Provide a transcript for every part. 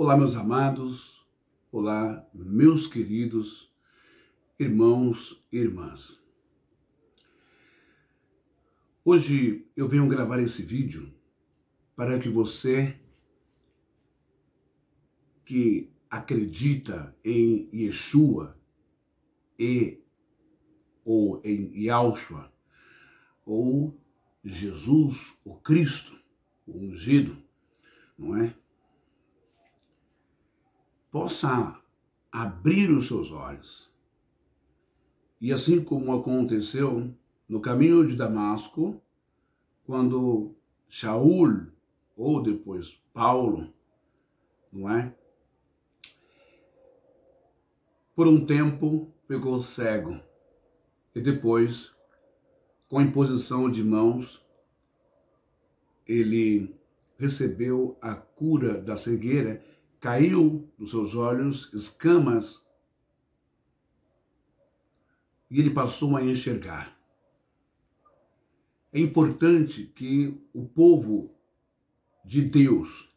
Olá, meus amados, olá, meus queridos irmãos e irmãs. Hoje eu venho gravar esse vídeo para que você que acredita em Yeshua ou em Yahushua, ou Jesus, o Cristo, o ungido, não é? Possa abrir os seus olhos. E assim como aconteceu no caminho de Damasco, quando Shaul, ou depois Paulo, não é? Por um tempo ficou cego e depois, com a imposição de mãos, ele recebeu a cura da cegueira, caiu dos seus olhos escamas e ele passou a enxergar. É importante que o povo de Deus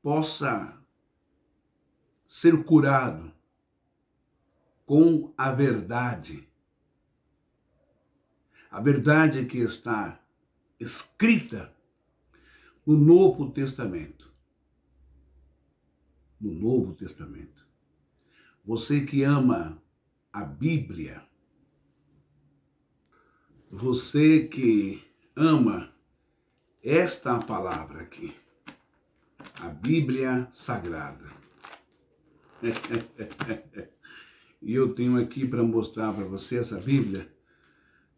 possa ser curado com a verdade que está escrita no Novo Testamento. No Novo Testamento. Você que ama a Bíblia, você que ama esta palavra aqui, a Bíblia Sagrada. E eu tenho aqui para mostrar para você essa Bíblia.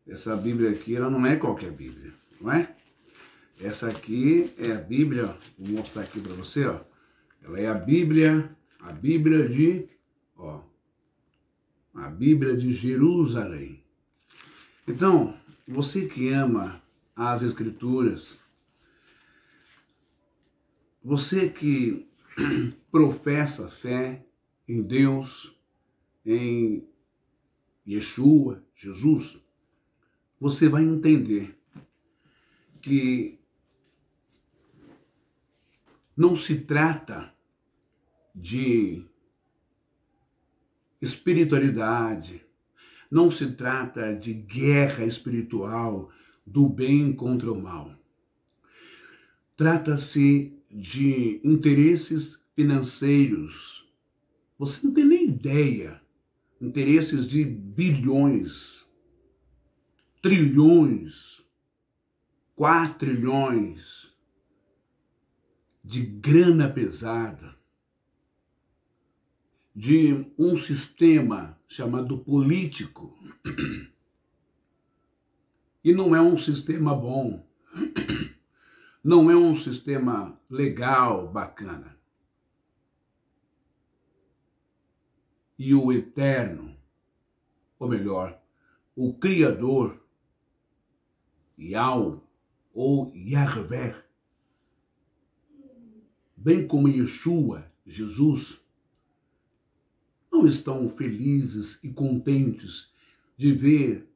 Essa Bíblia aqui, ela não é qualquer Bíblia, não é? Essa aqui é a Bíblia, vou mostrar aqui para você, ó. Ela é a Bíblia de, ó, a Bíblia de Jerusalém. Então, você que ama as Escrituras, você que professa fé em Deus, em Yeshua, Jesus, você vai entender que não se trata de espiritualidade, não se trata de guerra espiritual do bem contra o mal. Trata-se de interesses financeiros. Você não tem nem ideia. Interesses de bilhões, trilhões, quatrilhões de grana pesada, de um sistema chamado político. E não é um sistema bom, não é um sistema legal, bacana. E o Eterno, ou melhor, o Criador, Yahweh ou Yahvé, bem como Yeshua, Jesus, não estão felizes e contentes de ver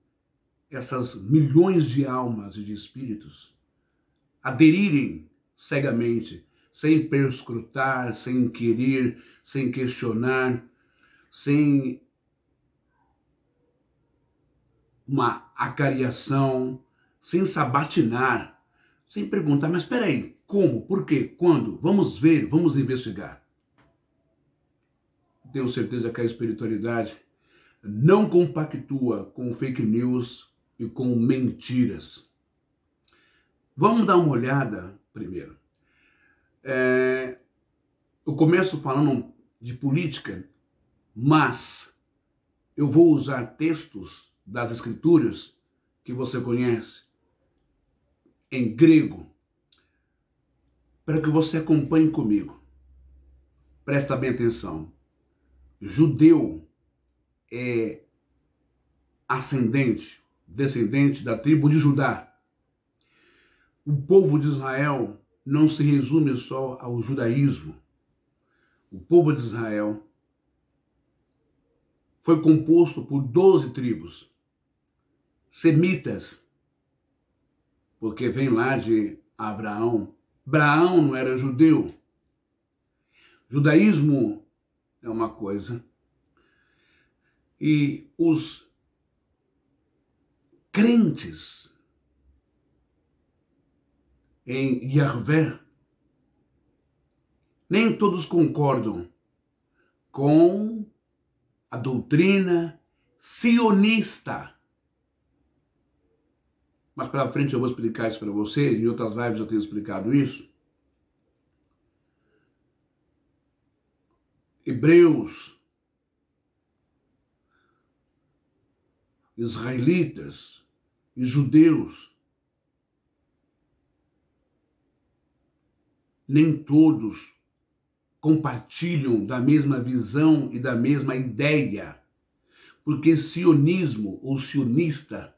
essas milhões de almas e de espíritos aderirem cegamente, sem perscrutar, sem querer, sem questionar, sem uma acariação, sem sabatinar, sem perguntar, mas espera aí, como, por quê, quando? Vamos ver, vamos investigar. Tenho certeza que a espiritualidade não compactua com fake news e com mentiras. Vamos dar uma olhada primeiro. Eu começo falando de política, mas eu vou usar textos das Escrituras que você conhece em grego para que você acompanhe comigo. Presta bem atenção. Judeu é descendente da tribo de Judá. O povo de Israel não se resume só ao judaísmo. O povo de Israel foi composto por 12 tribos, semitas, porque vem lá de Abraão. Abraão não era judeu, Judaísmo é uma coisa e os crentes em Yahvé, nem todos concordam com a doutrina sionista. Mas para frente eu vou explicar isso para você, em outras lives eu tenho explicado isso. Hebreus, israelitas e judeus, nem todos compartilham da mesma visão e da mesma ideia, porque sionismo ou sionista,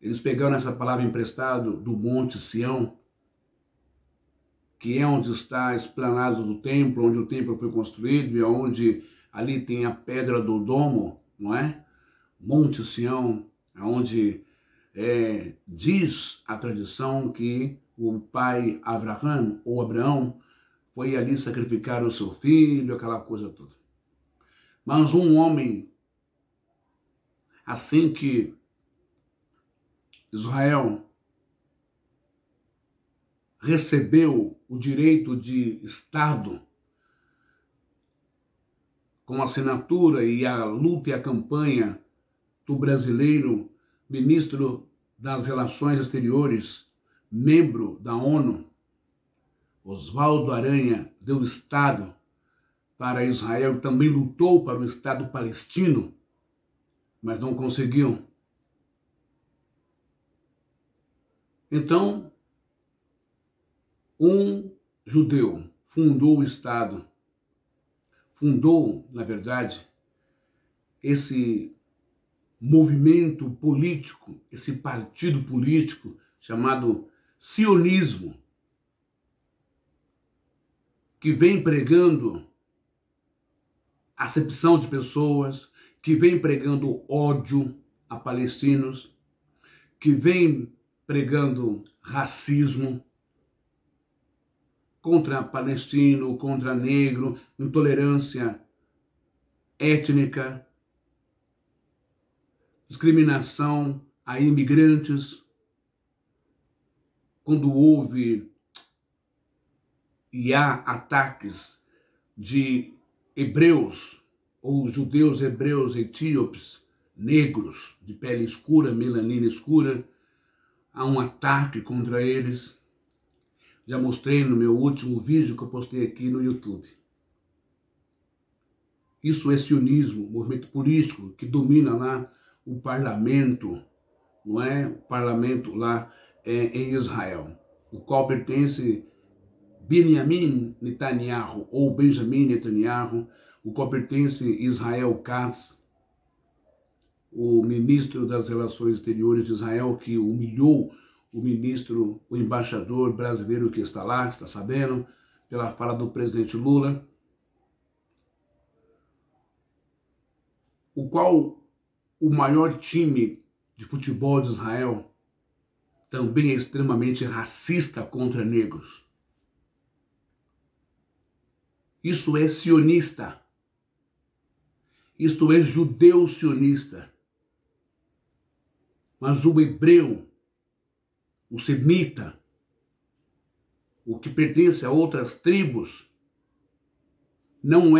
eles pegaram essa palavra emprestada do Monte Sião, que é onde está a esplanada do templo, onde o templo foi construído e onde ali tem a pedra do domo, não é? Monte Sião, onde diz a tradição que o pai Abraão ou Abraão foi ali sacrificar o seu filho, aquela coisa toda. Mas um homem, assim que Israel recebeu o direito de Estado, com a assinatura e a luta e a campanha do brasileiro ministro das Relações Exteriores, membro da ONU, Oswaldo Aranha, deu Estado para Israel e também lutou para o Estado palestino, mas não conseguiu. Então, um judeu fundou o Estado, fundou, na verdade, esse movimento político, esse partido político chamado sionismo, que vem pregando acepção de pessoas, que vem pregando ódio a palestinos, que vem pregando racismo contra palestino, contra negro, intolerância étnica, discriminação a imigrantes. Quando houve e há ataques de hebreus ou judeus hebreus etíopes, negros, de pele escura, melanina escura, há um ataque contra eles. Já mostrei no meu último vídeo que eu postei aqui no YouTube. Isso é sionismo, movimento político que domina lá o parlamento, não é? O parlamento lá em Israel, o qual pertence Benjamin Netanyahu ou Benjamin Netanyahu, o qual pertence Israel Katz, o ministro das Relações Exteriores de Israel, que humilhou o ministro, o embaixador brasileiro que está lá, está sabendo, pela fala do presidente Lula, o qual o maior time de futebol de Israel também é extremamente racista contra negros. Isso é sionista. Isto é judeu sionista. Mas o hebreu, o semita, o que pertence a outras tribos, não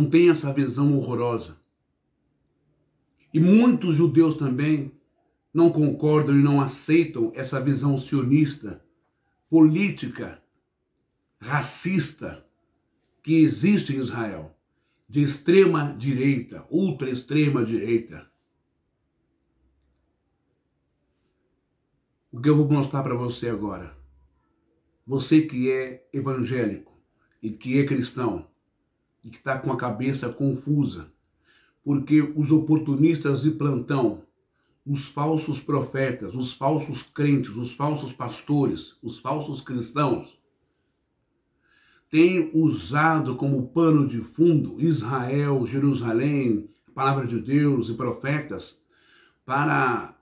tem essa visão horrorosa. E muitos judeus também não concordam e não aceitam essa visão sionista, política, racista, que existe em Israel, de extrema direita, ultra extrema direita. O que eu vou mostrar para você agora, você que é evangélico e que é cristão, e que está com a cabeça confusa, porque os oportunistas de plantão, os falsos profetas, os falsos crentes, os falsos pastores, os falsos cristãos, têm usado como pano de fundo Israel, Jerusalém, a palavra de Deus e profetas para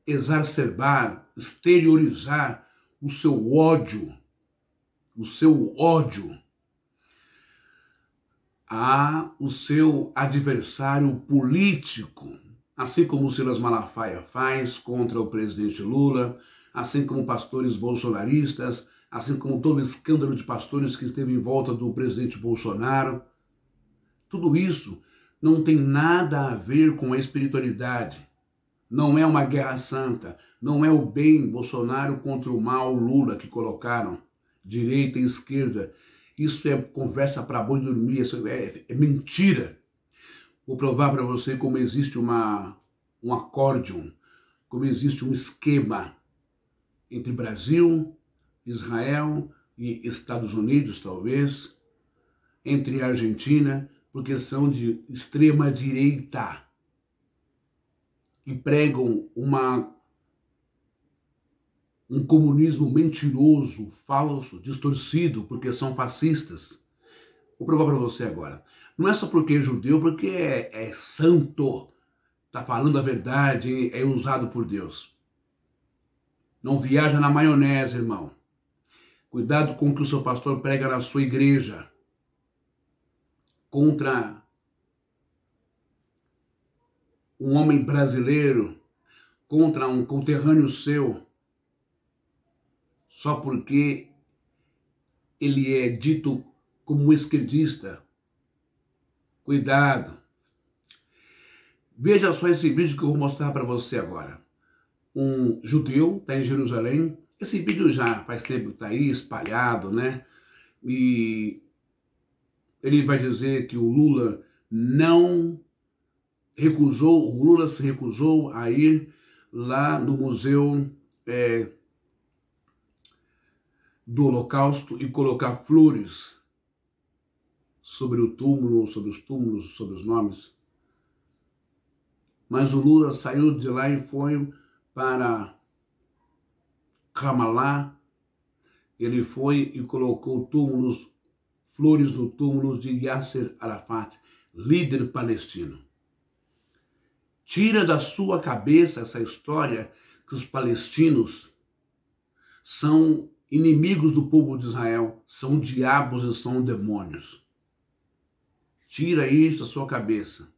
exacerbar, exteriorizar o seu ódio o seu ódio ao seu adversário político, assim como o Silas Malafaia faz contra o presidente Lula, assim como pastores bolsonaristas, assim como todo o escândalo de pastores que esteve em volta do presidente Bolsonaro. Tudo isso não tem nada a ver com a espiritualidade. Não é uma guerra santa, não é o bem Bolsonaro contra o mal Lula que colocaram, direita e esquerda. Isso é conversa para boi dormir, isso é mentira. Vou provar para você como existe um acórdão, como existe um esquema entre Brasil, Israel e Estados Unidos, talvez, entre a Argentina, porque são de extrema direita e pregam um comunismo mentiroso, falso, distorcido, porque são fascistas. Vou provar para você agora. Não é só porque é judeu, porque é santo, está falando a verdade, é usado por Deus. Não viaja na maionese, irmão. Cuidado com o que o seu pastor prega na sua igreja contra um homem brasileiro, contra um conterrâneo seu, só porque ele é dito como um esquerdista. Cuidado. Veja só esse vídeo que eu vou mostrar para você agora. Um judeu está em Jerusalém. Esse vídeo já faz tempo que está aí espalhado, né? E ele vai dizer que o Lula se recusou a ir lá no museu do Holocausto e colocar flores sobre o túmulo, sobre os túmulos, sobre os nomes. Mas o Lula saiu de lá e foi para Ramallah. Ele foi e colocou flores no túmulo de Yasser Arafat, líder palestino. Tira da sua cabeça essa história que os palestinos são inimigos do povo de Israel, são diabos e são demônios. Tira isso da sua cabeça.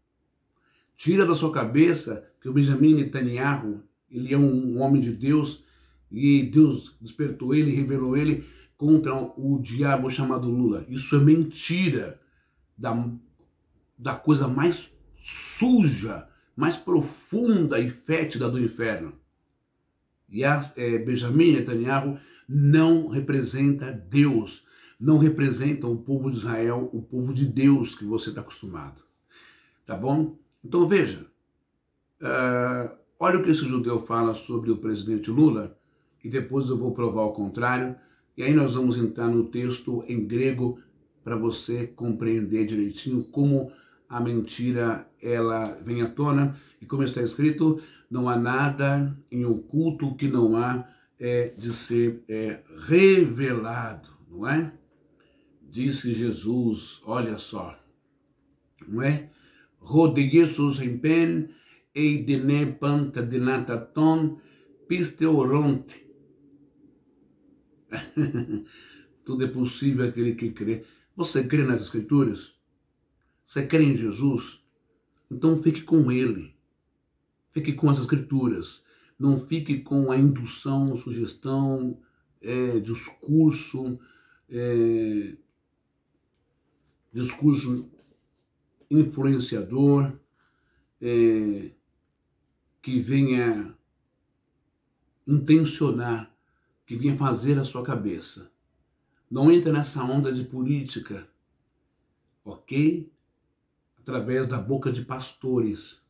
Tira da sua cabeça que o Benjamin Netanyahu, ele é um homem de Deus e Deus despertou ele, revelou ele contra o diabo chamado Lula. Isso é mentira da coisa mais suja, mais profunda e fétida do inferno. E Benjamin Netanyahu não representa Deus, não representa o povo de Israel, o povo de Deus que você está acostumado. Tá bom? Então veja, olha o que esse judeu fala sobre o presidente Lula, e depois eu vou provar o contrário, e aí nós vamos entrar no texto em grego para você compreender direitinho como a mentira ela vem à tona, e como está escrito, não há nada em oculto que não há de ser revelado, não é? Disse Jesus, olha só, não é? Rodegesus em pen, e dene panta denataton, pisteoronte. Tudo é possível aquele que crê. Você crê nas Escrituras? Você crê em Jesus? Então fique com Ele. Fique com as Escrituras. Não fique com a indução, sugestão, discurso influenciador, que venha intencionar, que venha fazer a sua cabeça. Não entra nessa onda de política, ok? Através da boca de pastores,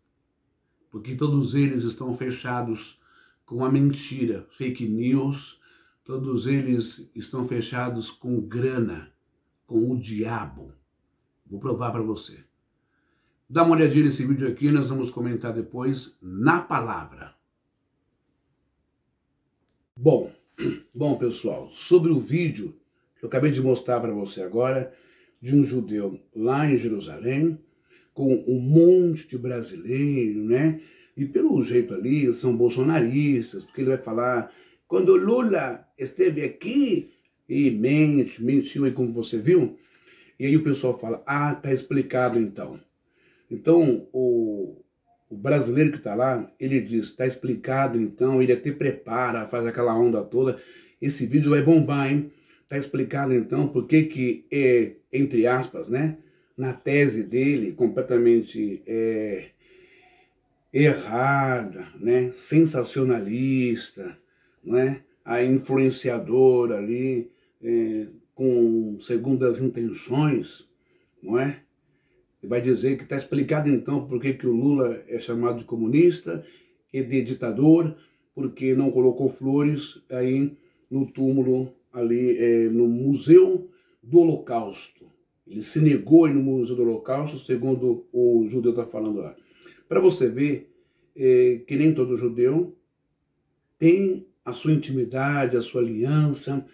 porque todos eles estão fechados com a mentira, fake news, todos eles estão fechados com grana, com o diabo. Vou provar para você. Dá uma olhadinha nesse vídeo aqui, nós vamos comentar depois na palavra. Bom, pessoal, sobre o vídeo que eu acabei de mostrar para você agora, de um judeu lá em Jerusalém, com um monte de brasileiro, né? E pelo jeito ali, são bolsonaristas, porque ele vai falar, quando Lula esteve aqui, e mentiu aí como você viu. E aí o pessoal fala, ah, tá explicado então. Então, o brasileiro que está lá, ele diz, está explicado então, ele até prepara, faz aquela onda toda. Esse vídeo vai bombar, hein? Está explicado então por que entre aspas, né? Na tese dele, completamente errada, né? Sensacionalista, né? A influenciadora ali, com segundas intenções, não é? Vai dizer que está explicado então por que o Lula é chamado de comunista e de ditador, porque não colocou flores aí no túmulo, ali no Museu do Holocausto. Ele se negou aí no Museu do Holocausto, segundo o judeu está falando lá. Para você ver que nem todo judeu tem a sua intimidade, a sua aliança,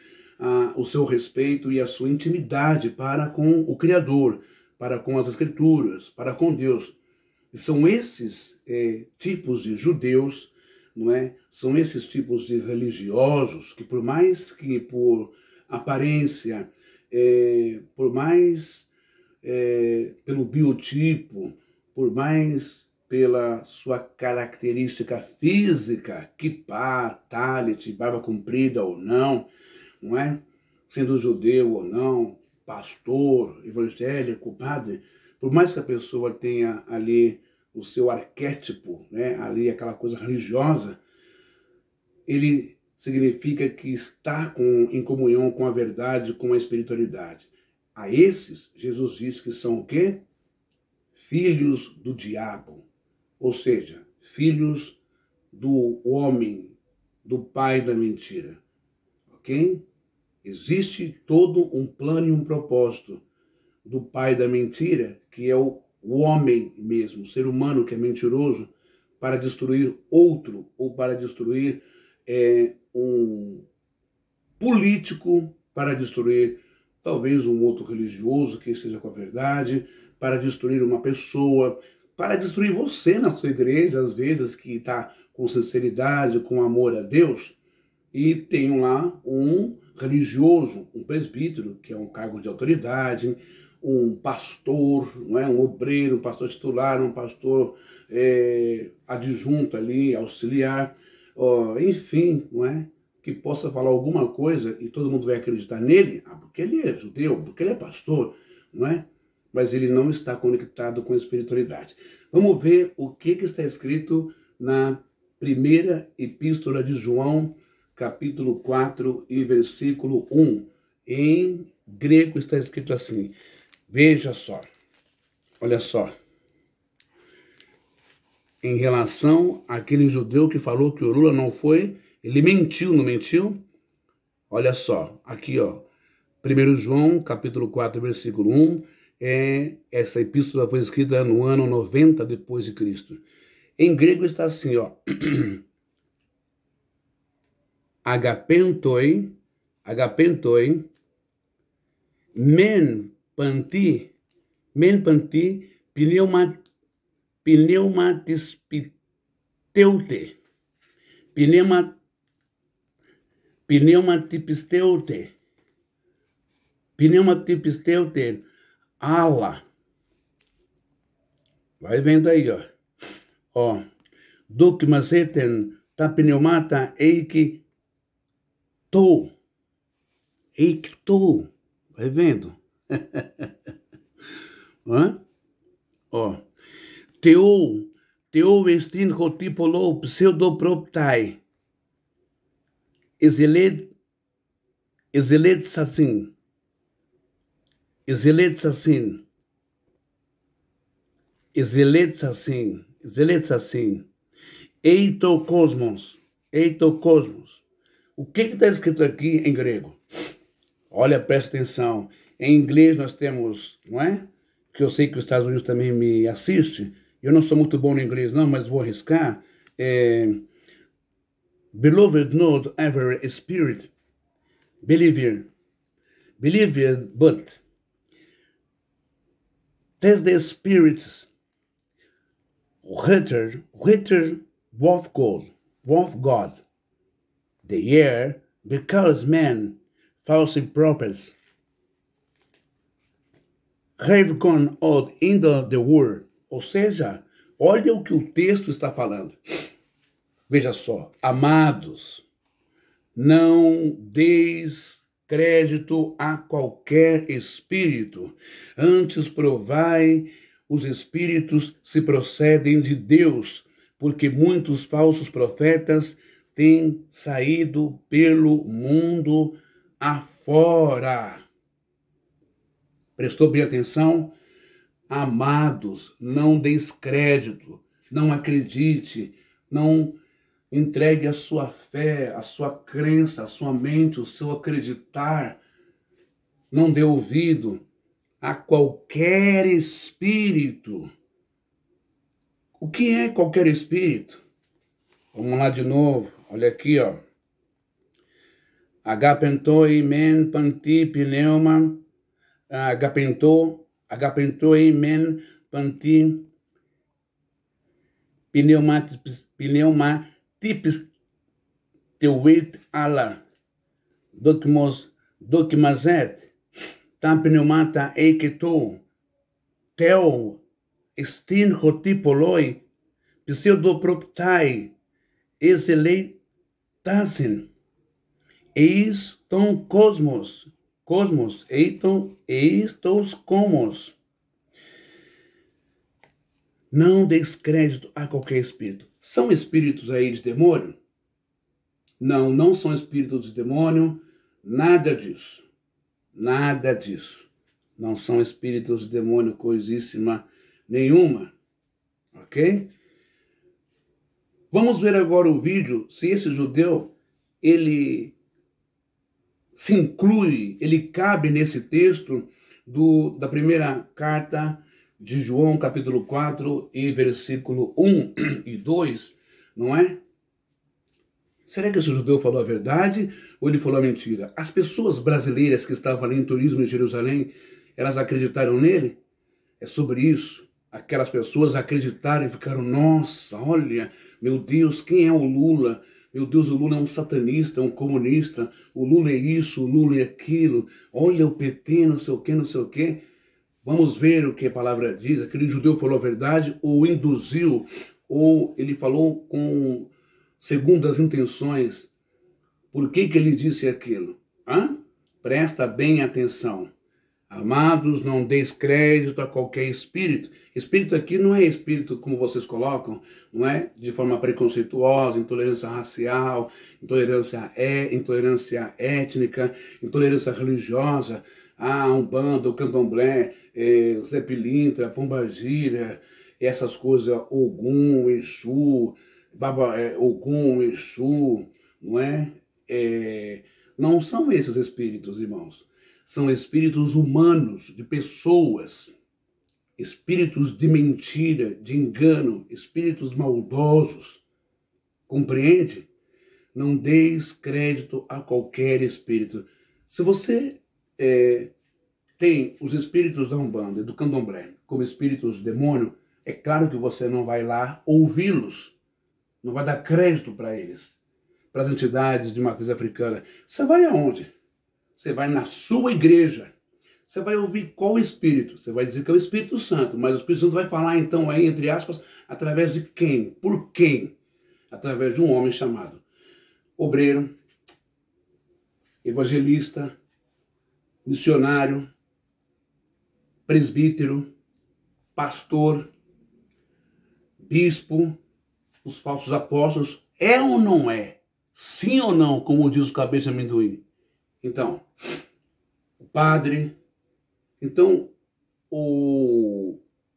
o seu respeito e a sua intimidade para com o Criador, para com as Escrituras, para com Deus. E são esses tipos de judeus, não é? São esses tipos de religiosos que, por mais que por aparência, por mais pelo biotipo, por mais pela sua característica física, kippá, talit, barba comprida ou não é? Sendo judeu ou não, pastor, evangélico, padre, por mais que a pessoa tenha ali o seu arquétipo, né, ali aquela coisa religiosa, ele significa que está em comunhão com a verdade, com a espiritualidade. A esses, Jesus diz que são o quê? Filhos do diabo, ou seja, filhos do homem, do pai da mentira, ok? Existe todo um plano e um propósito do pai da mentira, que é o homem mesmo, o ser humano que é mentiroso, para destruir outro ou para destruir um político, para destruir talvez um outro religioso que esteja com a verdade, para destruir uma pessoa, para destruir você na sua igreja, às vezes, que está com sinceridade, com amor a Deus, e tem lá um religioso, um presbítero, que é um cargo de autoridade, um pastor, não é? Um obreiro, um pastor titular, um pastor adjunto ali, auxiliar, enfim, não é? Que possa falar alguma coisa e todo mundo vai acreditar nele, porque ele é judeu, porque ele é pastor, não é? Mas ele não está conectado com a espiritualidade. Vamos ver o que está escrito na primeira epístola de João, capítulo 4 e versículo 1. Em grego está escrito assim, veja só, olha só. Em relação àquele judeu que falou que o Lula não foi, ele mentiu, não mentiu? Olha só, aqui ó, 1 João, capítulo 4, versículo 1, essa epístola foi escrita no ano 90 depois de Cristo. Em grego está assim, ó, agapentoi, men panti, pneumatipisteute, ala. Vai vendo aí, ó. Dogmaseten ta pneumata eiki tou. Vai vendo? Ó. Teu vestin hotipolo pseudoproptai. Ezelet sassin. Eitokosmos. O que está escrito aqui em grego? Olha, presta atenção. Em inglês nós temos, não é? Que eu sei que os Estados Unidos também me assiste. Eu não sou muito bom no inglês não, mas vou arriscar. Beloved not ever a spirit. Believer, but test the spirits rather of God, the air, because men false prophets have gone out into the world. Ou seja, olha o que o texto está falando. Veja só, amados, não deis crédito a qualquer espírito, antes provai os espíritos se procedem de Deus, porque muitos falsos profetas têm saído pelo mundo afora. Prestou bem atenção? Amados, não deis crédito, não acredite, não entregue a sua fé, a sua crença, a sua mente, o seu acreditar. Não dê ouvido a qualquer espírito. O que é qualquer espírito? Vamos lá de novo. Olha aqui, ó. Agapentoi men panti pneuma. Agapentoi men panti pneumatips teuit ala dokimazet tam pneumata eiketou teu estin hotipoloi pseudoproptai exeleitasen eis ton cosmos eistos comos. Não descrédito a qualquer espírito. São espíritos aí de demônio? Não, não são espíritos de demônio, nada disso. Nada disso. Não são espíritos de demônio coisíssima nenhuma. Ok? Vamos ver agora o vídeo, se esse judeu, ele se inclui, ele cabe nesse texto da primeira carta de João, capítulo 4, e versículo 1 e 2, não é? Será que esse judeu falou a verdade ou ele falou a mentira? As pessoas brasileiras que estavam ali em turismo em Jerusalém, elas acreditaram nele? É sobre isso. Aquelas pessoas acreditaram e ficaram, nossa, olha, meu Deus, quem é o Lula? Meu Deus, o Lula é um satanista, é um comunista, o Lula é isso, o Lula é aquilo, olha o PT, não sei o quê, não sei o quê. Vamos ver o que a palavra diz. Aquele judeu falou a verdade, ou induziu, ou ele falou com segundo as intenções. Por que ele disse aquilo? Presta bem atenção. Amados, não deis crédito a qualquer espírito. Espírito aqui não é espírito como vocês colocam, não é de forma preconceituosa, intolerância racial, intolerância étnica, intolerância religiosa, Umbanda, o Candomblé, Zé Pilintra, Pombagira, essas coisas, Ogum, Exu, Ogum, Exu, não é? Não são esses espíritos, irmãos. São espíritos humanos, de pessoas, espíritos de mentira, de engano, espíritos maldosos. Compreende? Não deis crédito a qualquer espírito. Se você tem os espíritos da Umbanda e do Candomblé como espíritos de demônio, é claro que você não vai lá ouvi-los, não vai dar crédito para eles, para as entidades de matriz africana. Você vai aonde? Você vai na sua igreja. Você vai ouvir qual espírito? Você vai dizer que é o Espírito Santo, mas o Espírito Santo vai falar então aí, entre aspas, através de quem? Por quem? Através de um homem chamado obreiro, evangelista, missionário, presbítero, pastor, bispo, os falsos apóstolos. É ou não é? Sim ou não, como diz o cabeça de amendoim? Então, o padre. Então,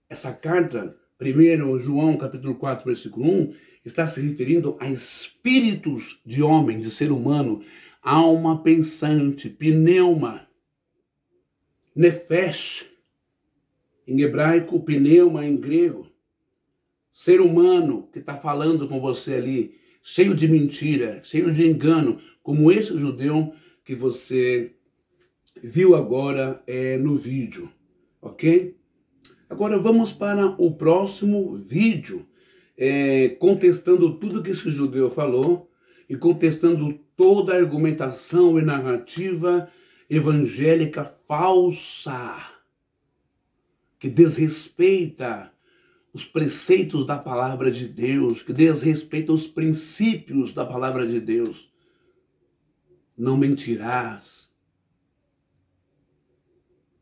essa carta, 1 João, capítulo 4, versículo 1, está se referindo a espíritos de homem, de ser humano, alma pensante, pneuma, nefesh, em hebraico, pneuma em grego, ser humano que está falando com você ali, cheio de mentira, cheio de engano, como esse judeu que você viu agora no vídeo, ok? Agora vamos para o próximo vídeo, contestando tudo que esse judeu falou e contestando toda a argumentação e narrativa evangélica falsa, que desrespeita os preceitos da palavra de Deus, que desrespeita os princípios da palavra de Deus. Não mentirás.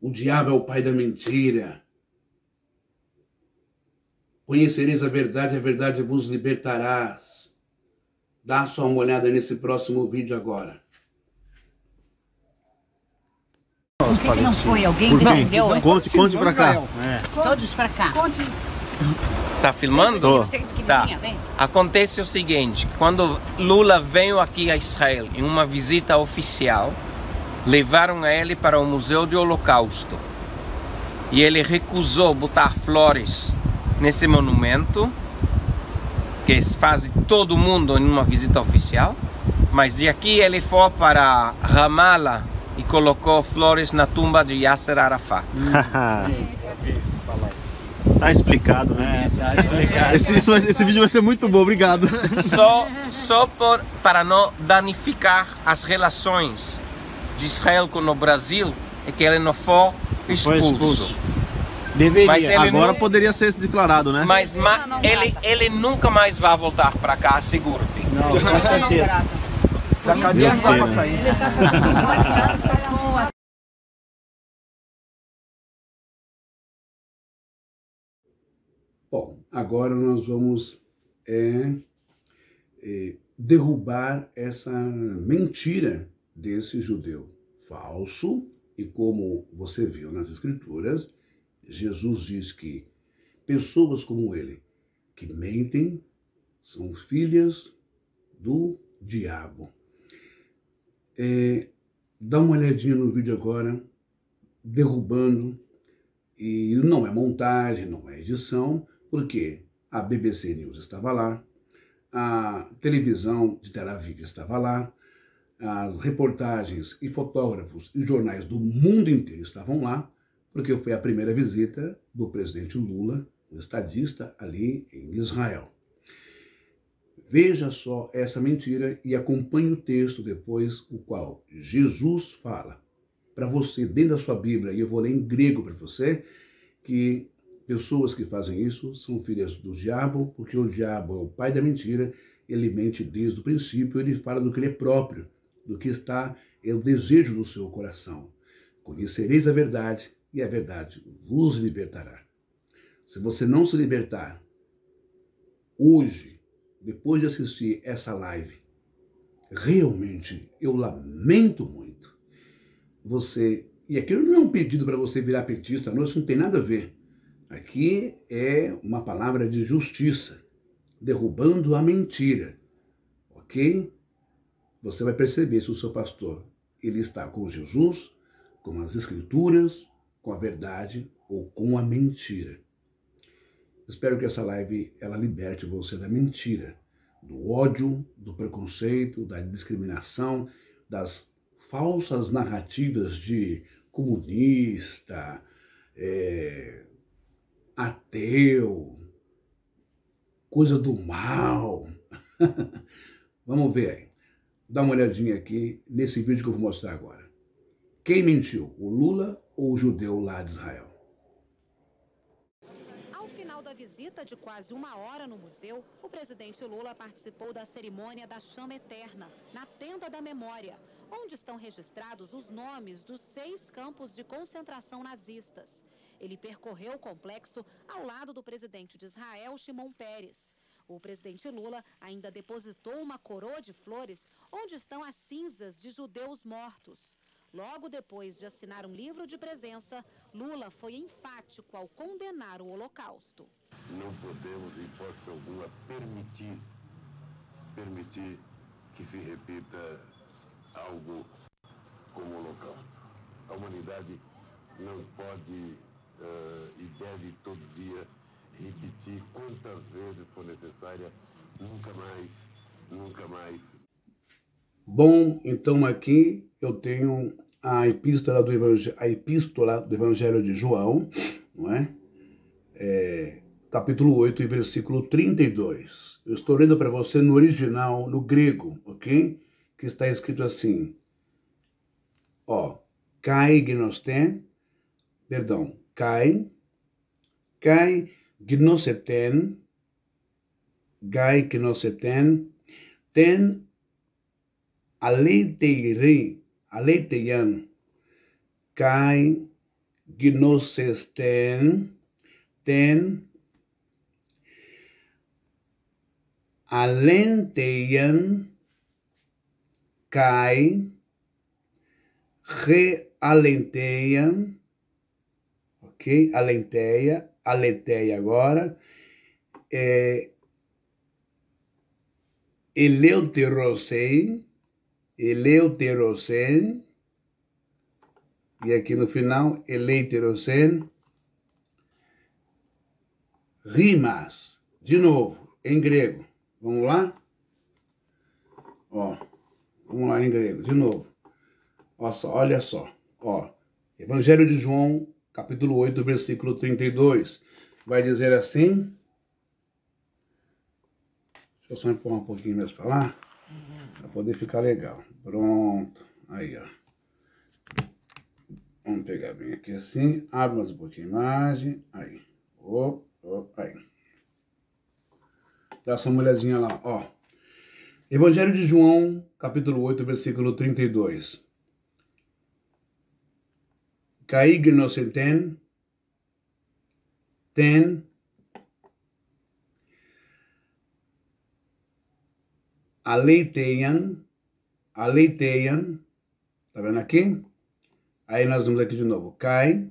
O diabo é o pai da mentira. Conhecereis a verdade vos libertarás. Dá só uma olhada nesse próximo vídeo agora. Por que não foi? Alguém defendeu? Conte pra cá. Todos pra cá. Tá filmando? Tá. Acontece o seguinte, quando Lula veio aqui a Israel em uma visita oficial, levaram ele para o Museu do Holocausto. E ele recusou botar flores nesse monumento, que faz todo mundo em uma visita oficial, mas de aqui ele foi para Ramallah e colocou flores na tumba de Yasser Arafat. Tá explicado, né? Tá explicado. Esse vídeo vai ser muito bom, obrigado. Só para não danificar as relações de Israel com o Brasil, é que ele não foi expulso. Deveria. Mas ele agora não... poderia ser declarado, né? Mas ele nunca mais vai voltar para cá, seguro-te. Não, com certeza. Da cadeia não dá pra sair. Bom, agora nós vamos derrubar essa mentira desse judeu falso. E como você viu nas Escrituras, Jesus diz que pessoas como ele, que mentem, são filhas do diabo. Dá uma olhadinha no vídeo agora, derrubando, e não é montagem, não é edição, porque a BBC News estava lá, a televisão de Tel Aviv estava lá, as reportagens e fotógrafos e jornais do mundo inteiro estavam lá, porque foi a primeira visita do presidente Lula, o estadista, ali em Israel. Veja só essa mentira e acompanhe o texto depois, o qual Jesus fala para você, dentro da sua Bíblia, e eu vou ler em grego para você, que pessoas que fazem isso são filhas do diabo, porque o diabo é o pai da mentira, ele mente desde o princípio, ele fala do que ele é próprio, do que é o desejo do seu coração. Conhecereis a verdade, e a verdade vos libertará. Se você não se libertar hoje, depois de assistir essa live, realmente eu lamento muito. E aquilo não é um pedido para você virar petista, não, isso não tem nada a ver. Aqui é uma palavra de justiça, derrubando a mentira, ok? Você vai perceber se o seu pastor ele está com Jesus, com as Escrituras, com a verdade ou com a mentira. Espero que essa live ela liberte você da mentira, do ódio, do preconceito, da discriminação, das falsas narrativas de comunista, ateu, coisa do mal. Vamos ver aí. Dá uma olhadinha aqui nesse vídeo que eu vou mostrar agora. Quem mentiu, o Lula ou o judeu lá de Israel? Ao final da visita de quase 1 hora no museu, o presidente Lula participou da cerimônia da Chama Eterna, na Tenda da Memória, onde estão registrados os nomes dos 6 campos de concentração nazistas. Ele percorreu o complexo ao lado do presidente de Israel, Shimon Peres. O presidente Lula ainda depositou uma coroa de flores onde estão as cinzas de judeus mortos. Logo depois de assinar um livro de presença, Lula foi enfático ao condenar o Holocausto. Não podemos, em hipótese alguma, permitir que se repita algo como o Holocausto. A humanidade não pode e deve todo dia repetir quantas vezes for necessária, nunca mais. Bom, então aqui eu tenho a epístola do Evangelho de João, não é? Capítulo 8, versículo 32. Eu estou lendo para você no original, no grego, ok? Que está escrito assim, Kai gnosten, perdão, Kai gnoseten, ten aleiteian, Kai gnosesten, ten alenteian, Kai realenteian, ok? Alenteia agora. Eleuterosen, e aqui no final, eleiterosen, rimas, de novo, em grego. Vamos lá? Ó, vamos lá em grego, de novo. Olha só, ó, Evangelho de João, capítulo 8, versículo 32, vai dizer assim, deixa eu só empurrar um pouquinho mais para lá, para poder ficar legal. Pronto, aí, ó. Vamos pegar bem aqui assim, abre mais um pouquinho a imagem, aí, aí. Dá só uma olhadinha lá, ó. Evangelho de João, capítulo 8, versículo 32. Kai gnoseten, ten aleiteian, tá vendo aqui? Aí nós vamos aqui de novo, Kai,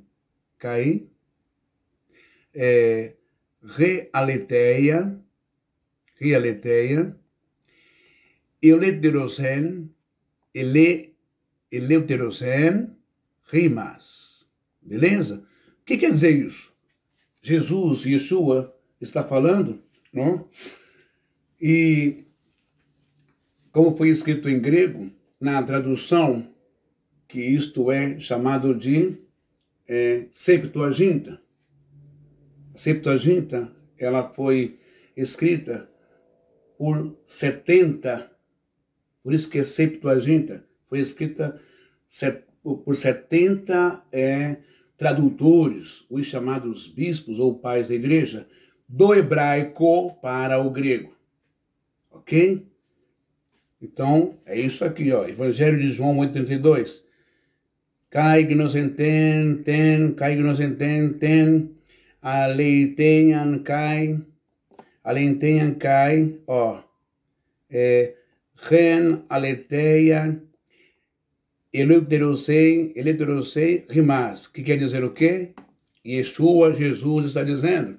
realeteia, eleuterosen, rimas. Beleza? O que quer dizer isso? Jesus, Yeshua, está falando, não? E como foi escrito em grego, na tradução, que isto é chamado de Septuaginta. A Septuaginta, ela foi escrita por 70, por isso que é Septuaginta, foi escrita por 70 tradutores, os chamados bispos ou pais da igreja, do hebraico para o grego. Ok? Então, é isso aqui, ó. Evangelho de João 8:32. Kai gnosenten, ten, aleiteian kai, ó. Ren, aleiteia, eleuterosei, rimas. Que quer dizer o quê? Yeshua, Jesus está dizendo,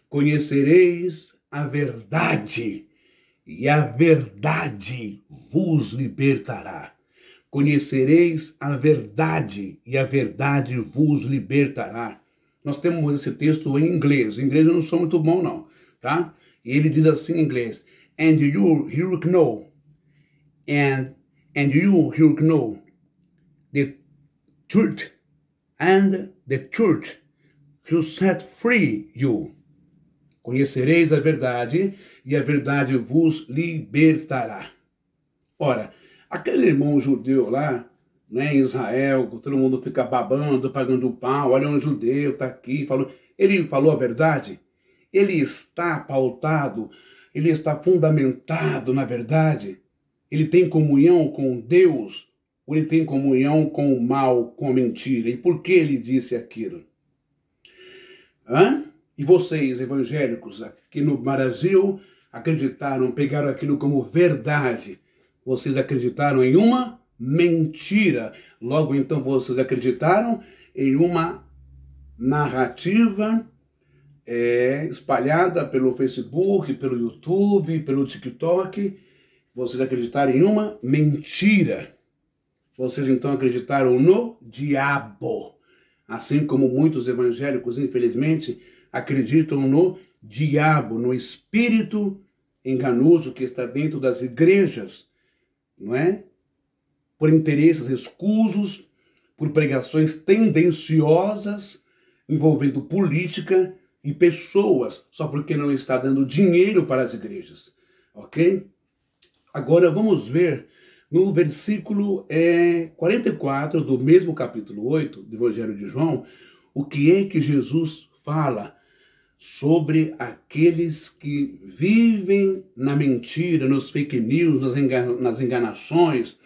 conhecereis a verdade, e a verdade vos libertará. Conhecereis a verdade, e a verdade vos libertará. Nós temos esse texto em inglês. Em inglês eu não sou muito bom, não, tá? E ele diz assim em inglês, and you know, and you know, the truth, and the truth will set free you. Conhecereis a verdade, e a verdade vos libertará. Ora, aquele irmão judeu lá, né, em Israel, todo mundo fica babando, pagando pau, olha um judeu, tá aqui, ele falou a verdade, ele está pautado, ele está fundamentado na verdade, ele tem comunhão com Deus, ou ele tem comunhão com o mal, com a mentira. E por que ele disse aquilo? E vocês, evangélicos, aqui no Brasil, acreditaram, pegaram aquilo como verdade. Vocês acreditaram em uma mentira. Logo, então, vocês acreditaram em uma narrativa espalhada pelo Facebook, pelo YouTube, pelo TikTok. Vocês acreditaram em uma mentira. Vocês, então, acreditaram no diabo. Assim como muitos evangélicos, infelizmente, acreditam no diabo, no espírito enganoso que está dentro das igrejas, não é? Por interesses escusos, por pregações tendenciosas, envolvendo política e pessoas, só porque não está dando dinheiro para as igrejas, ok? Agora vamos ver No versículo 44 do mesmo capítulo 8 do Evangelho de João, o que é que Jesus fala sobre aqueles que vivem na mentira, nos fake news, nas enganações,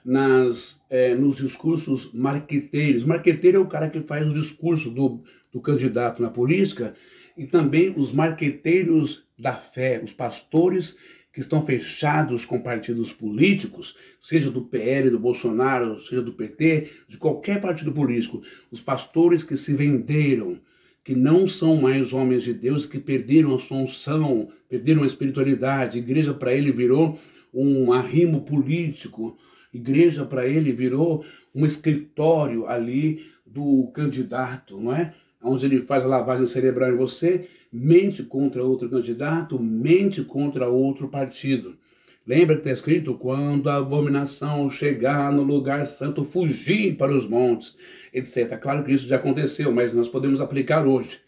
nos discursos marqueteiros. Marqueteiro é o cara que faz o discurso do candidato na política, e também os marqueteiros da fé, os pastores que estão fechados com partidos políticos, seja do PL, do Bolsonaro, seja do PT, de qualquer partido político. Os pastores que se venderam, que não são mais homens de Deus, que perderam a sua unção, perderam a espiritualidade. Igreja para ele virou um arrimo político. Igreja para ele virou um escritório ali do candidato, não é? Onde ele faz a lavagem cerebral em você, mente contra outro candidato, mente contra outro partido. Lembra que está escrito, quando a abominação chegar no lugar santo, fugir para os montes, etc. Claro que isso já aconteceu, mas nós podemos aplicar hoje,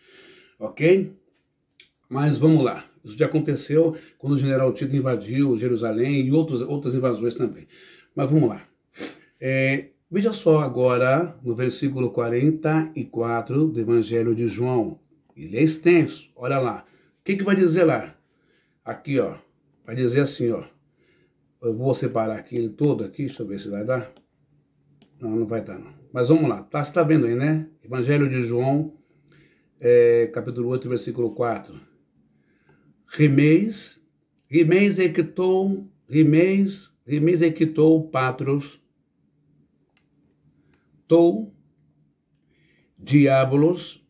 ok? Mas vamos lá, isso já aconteceu quando o general Tito invadiu Jerusalém e outras invasões também. Mas vamos lá. Veja só agora no versículo 44 do Evangelho de João. Ele é extenso, olha lá. O que vai dizer lá? Aqui, ó. Vai dizer assim, ó. Eu vou separar aqui ele todo aqui, deixa eu ver se vai dar. Não, não vai dar não. Mas vamos lá. Você está vendo aí, né? Evangelho de João, capítulo 8, versículo 4. Rimeis equitou patros, tou, diabolos,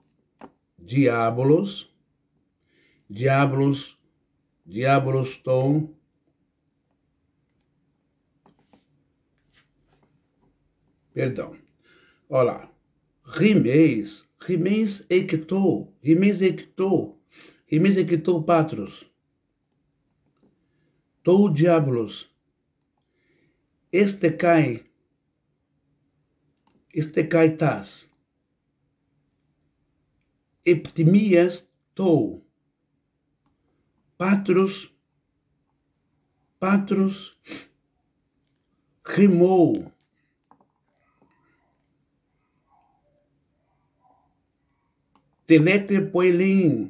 tou, perdão, olha lá, rimeis equitou patros, tou, diabolos, este cai tas, eptimias tou, patros, rimou, telete poilein,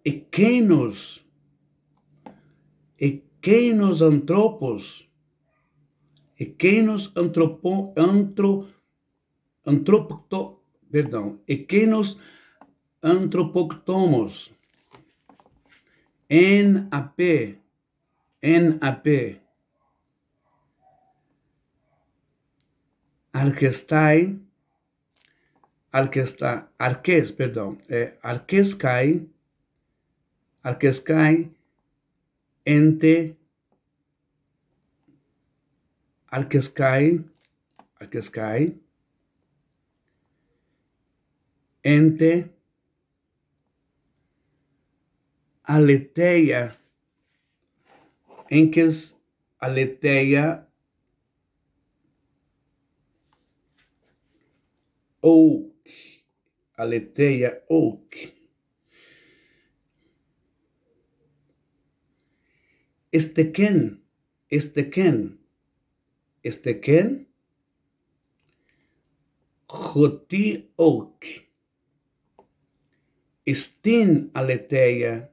equenos antropos, equenos antropoctomos, NAP, arquescai, ente, aletheia, enques, aletheia, oak, estequen, joti oak, estin aletheia,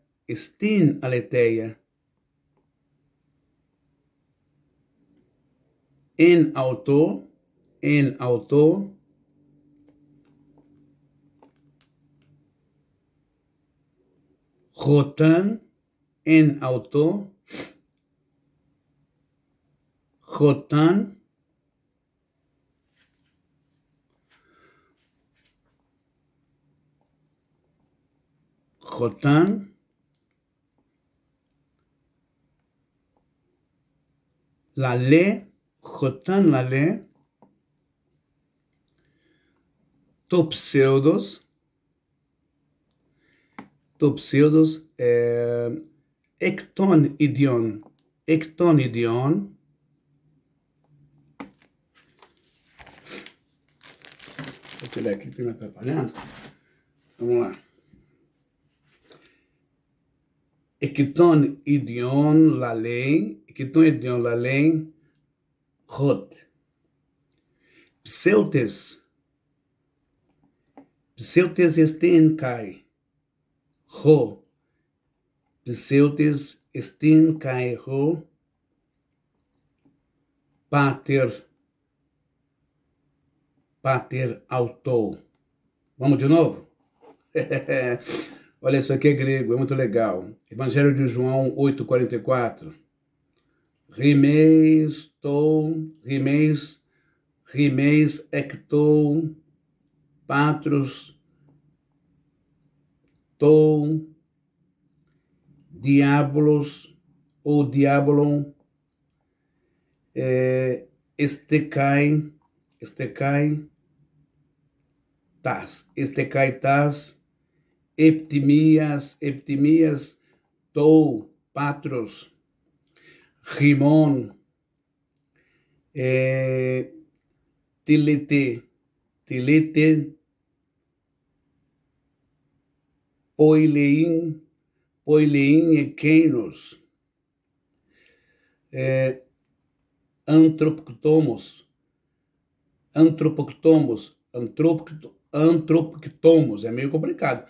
en auto, Jotan, en auto, Jotan, la le, topseudos, ectonidion. Vou tirar aqui que me atrapalhando. Vamos lá. Equiton idion la lei, hot. Pseutes estin kai, ho. Pseutes estin kai ho. Pater autou. Vamos de novo? Olha, isso aqui é grego, é muito legal. Evangelho de João 8,44. Rimeis ectou, patros, tou, diabolos, ou diabolon, estecai, tas, eptimias, tou, patros, rimon, tilete, poilein ekeinos, antropoctomos, é meio complicado.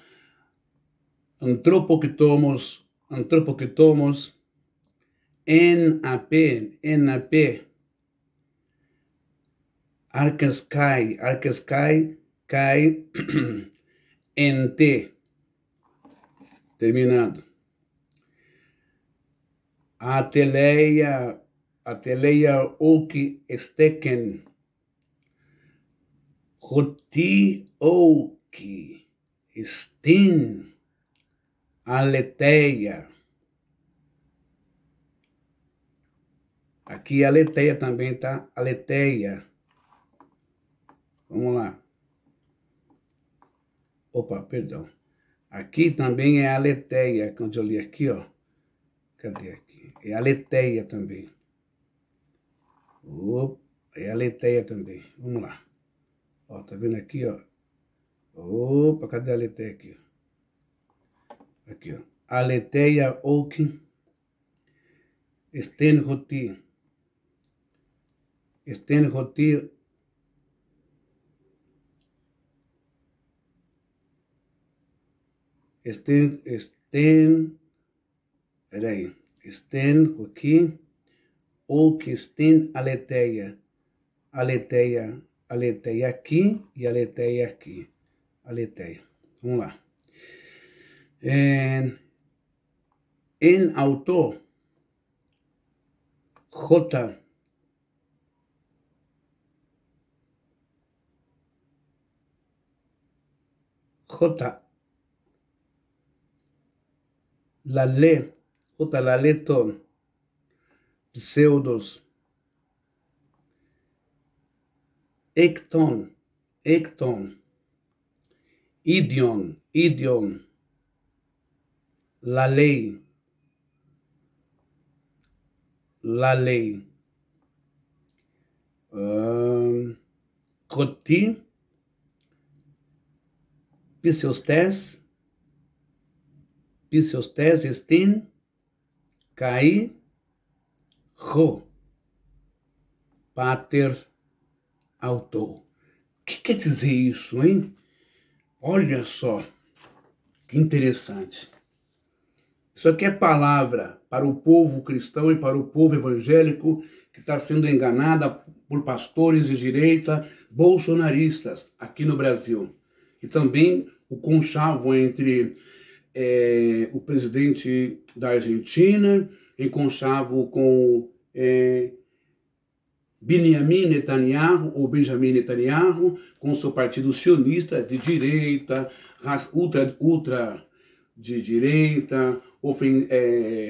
Antropoctomos, NAP, arcascai, cai, NT, terminado. Ateleia oki esteken, roti oki estin, aletheia. Aqui aletheia também, tá? Aletheia. Vamos lá. Opa, perdão. Aqui também é aletheia, quando eu li aqui, ó. Cadê aqui? É aletheia também. Opa, é aletheia também. Vamos lá. Ó, tá vendo aqui, ó? Opa, cadê a aletheia aqui? Aqui, ó. Aletheia oki estenroti. Peraí. Aqui, ou que esten aletheia. Aletheia aqui e aletheia aqui. Aletheia. Vamos lá. Em autor, J. La leton, pseudos, ecton, idion, la lei, Coti, Pisiostes, estin, Cai, Ro, Pater, autor. O que quer dizer isso, hein? Olha só, que interessante. Isso aqui é palavra para o povo cristão e para o povo evangélico que está sendo enganada por pastores de direita bolsonaristas aqui no Brasil. E também o conchavo entre o presidente da Argentina, em conchavo com Benjamin Netanyahu, com seu partido sionista de direita, ultra de direita,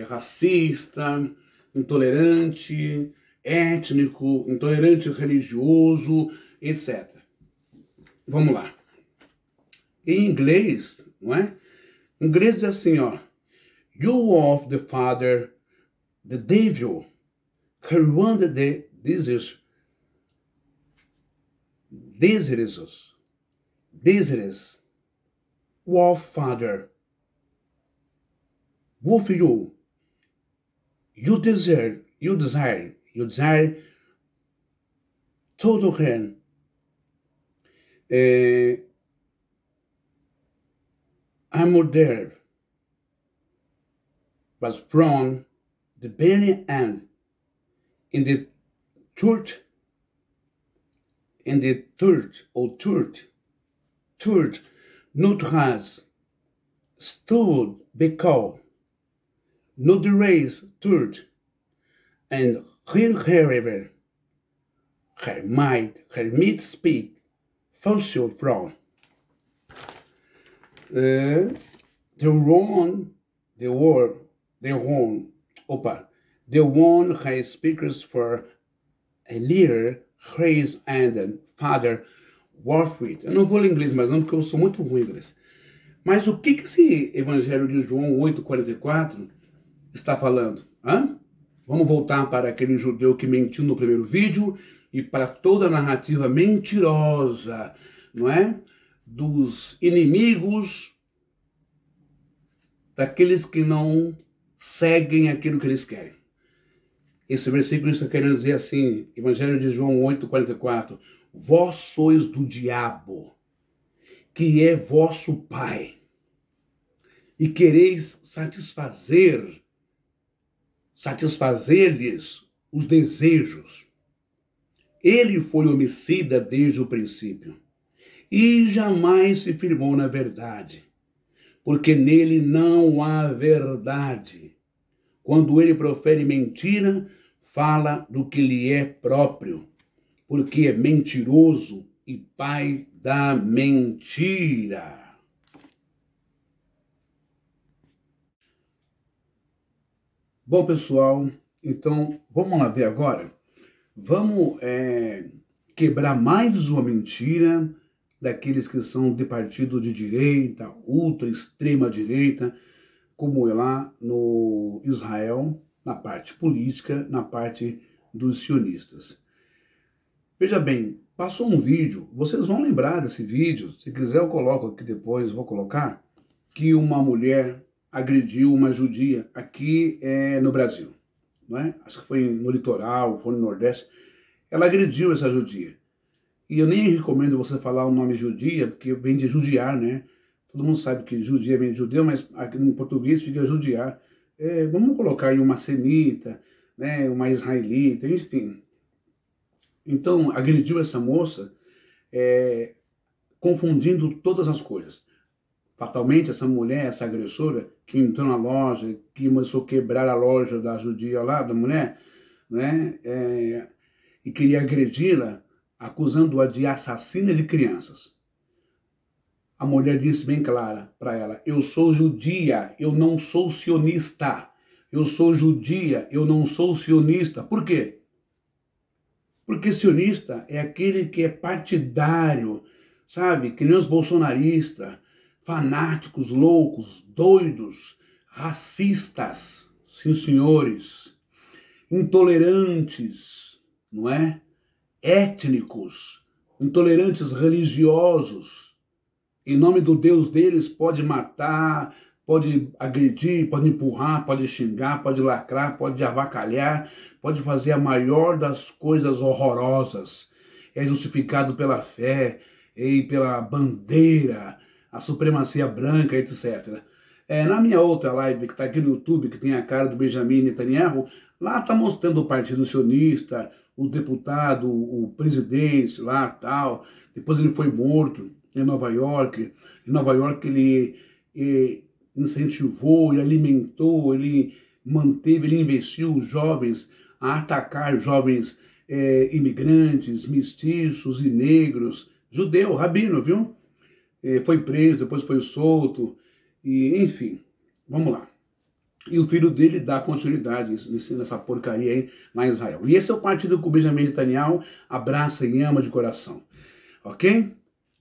racista, intolerante, étnico, intolerante religioso, etc. Vamos lá. Em inglês, não é? Em inglês diz assim, ó. You of the Father, the devil, carry on the desires, of Father. Wo für you. You desire todo Herrn. I'm there. Was from the beginning and in the third, not has stood because not the race third, and wherever her meat speak, fossil from. The one who speaks for a leader, race and father, Warfit. Eu não vou ler inglês mais não, porque eu sou muito ruim em inglês. Mas o que esse Evangelho de João 8,44 está falando? Vamos voltar para aquele judeu que mentiu no primeiro vídeo e para toda a narrativa mentirosa, não é? Dos inimigos, daqueles que não seguem aquilo que eles querem. Esse versículo está querendo dizer assim, Evangelho de João 8,44, vós sois do diabo, que é vosso pai, e quereis satisfazer-lhes os desejos. Ele foi homicida desde o princípio, e jamais se firmou na verdade, porque nele não há verdade. Quando ele profere mentira, fala do que lhe é próprio, porque é mentiroso e pai da mentira. Bom, pessoal, então vamos lá ver agora. Vamos quebrar mais uma mentira daqueles que são de partido de direita, ultra, extrema direita, como é lá no Israel, na parte política, na parte dos sionistas. Veja bem, passou um vídeo, vocês vão lembrar desse vídeo, se quiser eu coloco aqui depois, vou colocar, que uma mulher agrediu uma judia aqui no Brasil, não é? Acho que foi no litoral, foi no Nordeste, ela agrediu essa judia. E eu nem recomendo você falar o nome judia, porque vem de judiar, né? Todo mundo sabe que judia vem de judeu, mas aqui em português fica judiar. Vamos colocar aí uma semita, né? Uma israelita, enfim. Então, agrediu essa moça, confundindo todas as coisas. Fatalmente, essa mulher, essa agressora, que entrou na loja, que começou a quebrar a loja da judia lá, da mulher, né? E queria agredi-la, acusando-a de assassina de crianças. A mulher disse bem clara para ela, eu sou judia, eu não sou sionista. Eu sou judia, eu não sou sionista. Por quê? Porque sionista é aquele que é partidário, sabe? Que nem os bolsonaristas, fanáticos, loucos, doidos, racistas, sim senhores, intolerantes, não é? Étnicos, intolerantes religiosos. Em nome do Deus deles pode matar, pode agredir, pode empurrar, pode xingar, pode lacrar, pode avacalhar, pode fazer a maior das coisas horrorosas. É justificado pela fé e pela bandeira, a supremacia branca, etc. Na minha outra live, que está aqui no YouTube, que tem a cara do Benjamin Netanyahu, lá está mostrando o Partido Sionista, o deputado, o presidente lá tal. Depois ele foi morto em Nova York. Em Nova York ele incentivou, ele alimentou, ele manteve, ele investiu os jovens a atacar jovens imigrantes, mestiços e negros, judeu, rabino, viu? Foi preso, depois foi solto, e enfim, vamos lá. E o filho dele dá continuidade nessa porcaria aí lá em Israel. E esse é o partido que o Benjamin Netanyahu abraça e ama de coração, ok?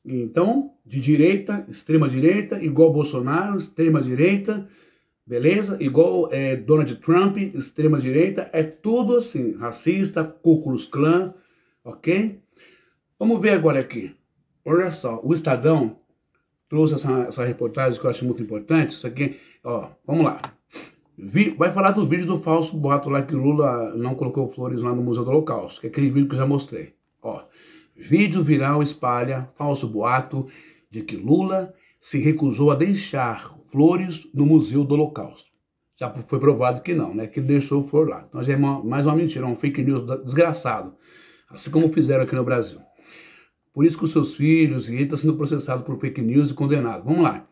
Então, de direita, extrema direita, igual Bolsonaro, extrema direita, beleza? Igual Donald Trump, extrema direita, é tudo assim, racista, Ku Klux Klan, ok? Vamos ver agora aqui. Olha só, o Estadão trouxe essa reportagem que eu acho muito importante. Isso aqui, ó, vamos lá. Vai falar do vídeo do falso boato lá que o Lula não colocou flores lá no Museu do Holocausto, que é aquele vídeo que eu já mostrei. Ó, vídeo viral espalha falso boato de que Lula se recusou a deixar flores no Museu do Holocausto. Já foi provado que não, né? Que ele deixou flor lá. Então já é mais uma mentira, um fake news desgraçado. Assim como fizeram aqui no Brasil. Por isso que os seus filhos e ele estão sendo processados por fake news e condenados. Vamos lá.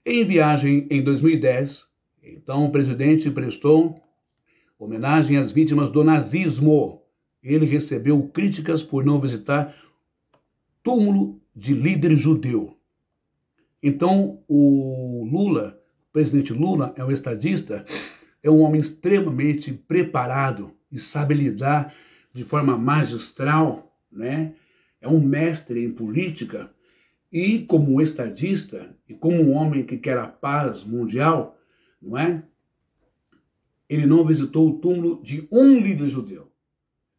Em viagem em 2010, então o presidente prestou homenagem às vítimas do nazismo. Ele recebeu críticas por não visitar túmulo de líder judeu. Então o Lula, o presidente Lula é um estadista, é um homem extremamente preparado e sabe lidar de forma magistral, né? É um mestre em política e como estadista e como um homem que quer a paz mundial, não é? Ele não visitou o túmulo de um líder judeu,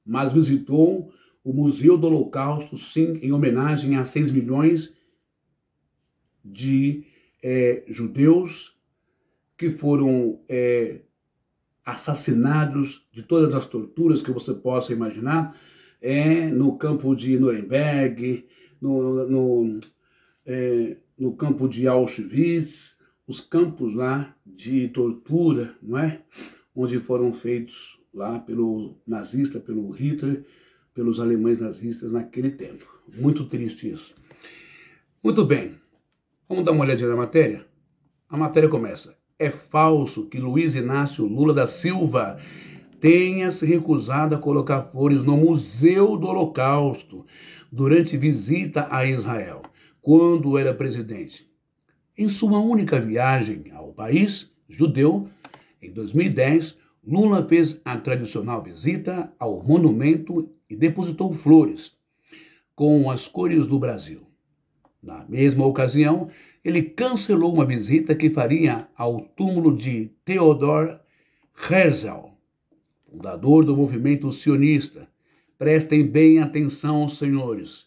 mas visitou o Museu do Holocausto, sim, em homenagem a 6 milhões de judeus que foram assassinados de todas as torturas que você possa imaginar, no campo de Nuremberg, no campo de Auschwitz, os campos lá de tortura, não é? Onde foram feitos lá pelo nazista, pelo Hitler, pelos alemães nazistas naquele tempo. Muito triste isso. Muito bem, vamos dar uma olhadinha na matéria? A matéria começa. É falso que Luiz Inácio Lula da Silva tenha se recusado a colocar flores no Museu do Holocausto durante visita a Israel, quando era presidente. Em sua única viagem ao país judeu, em 2010, Lula fez a tradicional visita ao monumento e depositou flores com as cores do Brasil. Na mesma ocasião, ele cancelou uma visita que faria ao túmulo de Theodor Herzl, fundador do movimento sionista. Prestem bem atenção, senhores.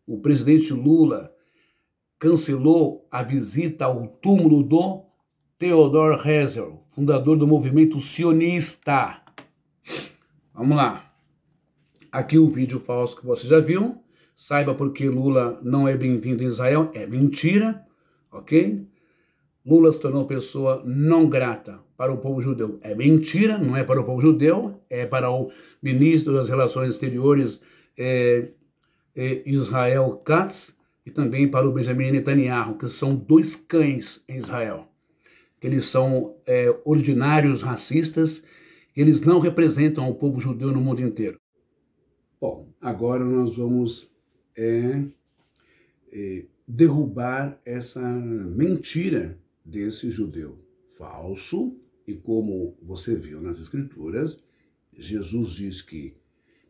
O presidente Lula cancelou a visita ao túmulo do Theodor Herzl, fundador do movimento sionista. Vamos lá. Aqui o vídeo falso que você já viu. Saiba por que Lula não é bem-vindo em Israel. É mentira, ok? Lula se tornou pessoa não grata para o povo judeu. É mentira, não é para o povo judeu, é para o ministro das Relações Exteriores Israel Katz e também para o Benjamin Netanyahu, que são 2 cães em Israel. Que eles são ordinários racistas, que eles não representam o povo judeu no mundo inteiro. Bom, agora nós vamos derrubar essa mentira desse judeu falso. E como você viu nas Escrituras, Jesus diz que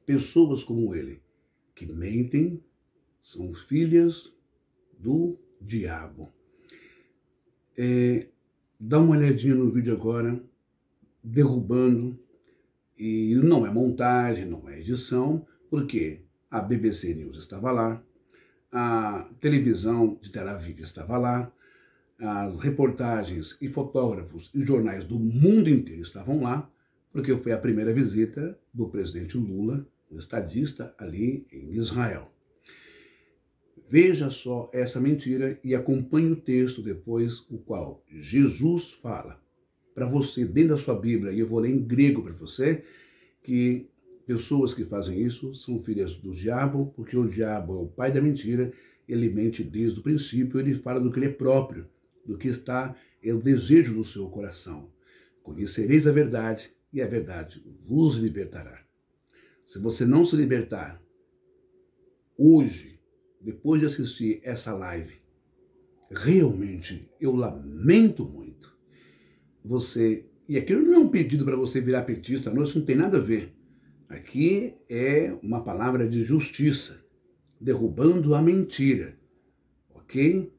pessoas como ele, que mentem, são filhas do diabo. Dá uma olhadinha no vídeo agora, derrubando, e não é montagem, não é edição, porque a BBC News estava lá, a televisão de Tel Aviv estava lá, as reportagens e fotógrafos e jornais do mundo inteiro estavam lá, porque foi a primeira visita do presidente Lula, o estadista, ali em Israel. Veja só essa mentira e acompanhe o texto depois, o qual Jesus fala para você dentro da sua Bíblia, e eu vou ler em grego para você, que pessoas que fazem isso são filhas do diabo, porque o diabo é o pai da mentira, ele mente desde o princípio, ele fala do que ele é próprio, do que está é o desejo do seu coração. Conhecereis a verdade, e a verdade vos libertará. Se você não se libertar hoje, depois de assistir essa live, realmente eu lamento muito. E aquilo não é um pedido para você virar petista, não, isso não tem nada a ver. Aqui é uma palavra de justiça, derrubando a mentira, ok?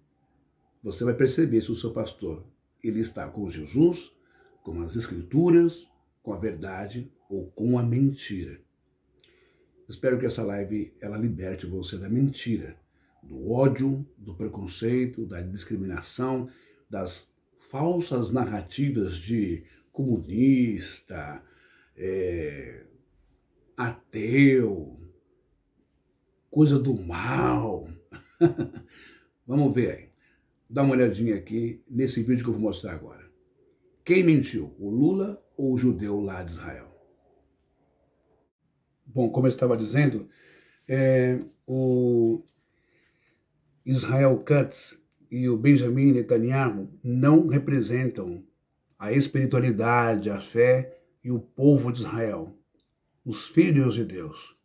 Você vai perceber se o seu pastor ele está com Jesus, com as Escrituras, com a verdade ou com a mentira. Espero que essa live ela liberte você da mentira, do ódio, do preconceito, da discriminação, das falsas narrativas de comunista, ateu, coisa do mal. Vamos ver aí. Dá uma olhadinha aqui nesse vídeo que eu vou mostrar agora. Quem mentiu, o Lula ou o judeu lá de Israel? Bom, como eu estava dizendo, o Israel Katz e o Benjamin Netanyahu não representam a espiritualidade, a fé e o povo de Israel, os filhos de Deus,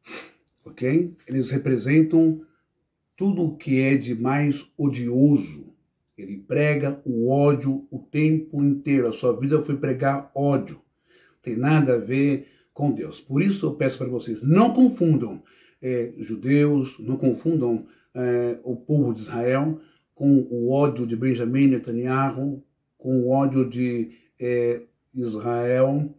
ok? Eles representam tudo o que é de mais odioso. Ele prega o ódio o tempo inteiro. A sua vida foi pregar ódio. Não tem nada a ver com Deus. Por isso eu peço para vocês, não confundam judeus, não confundam o povo de Israel com o ódio de Benjamin Netanyahu, com o ódio de Israel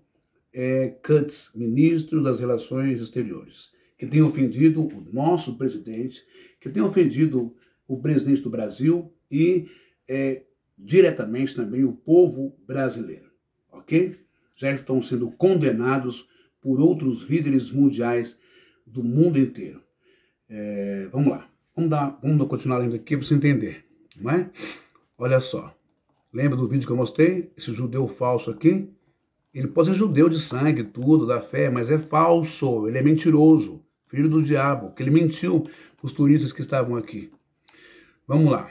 Katz, ministro das Relações Exteriores, que tem ofendido o nosso presidente, que tem ofendido o presidente do Brasil e diretamente também o povo brasileiro, ok? Já estão sendo condenados por outros líderes mundiais do mundo inteiro. Vamos lá, vamos continuar lendo aqui para você entender, não é? Olha só, lembra do vídeo que eu mostrei? Esse judeu falso aqui? Ele pode ser judeu de sangue, tudo, da fé, mas é falso, ele é mentiroso, filho do diabo, que ele mentiu para os turistas que estavam aqui. Vamos lá.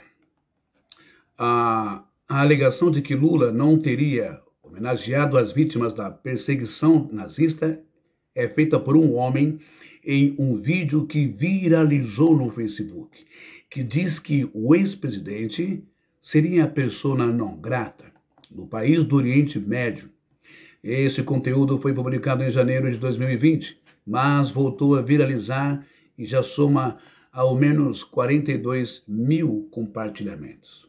A alegação de que Lula não teria homenageado as vítimas da perseguição nazista é feita por um homem em um vídeo que viralizou no Facebook, que diz que o ex-presidente seria a persona não grata no país do Oriente Médio. Esse conteúdo foi publicado em janeiro de 2020, mas voltou a viralizar e já soma ao menos 42 mil compartilhamentos.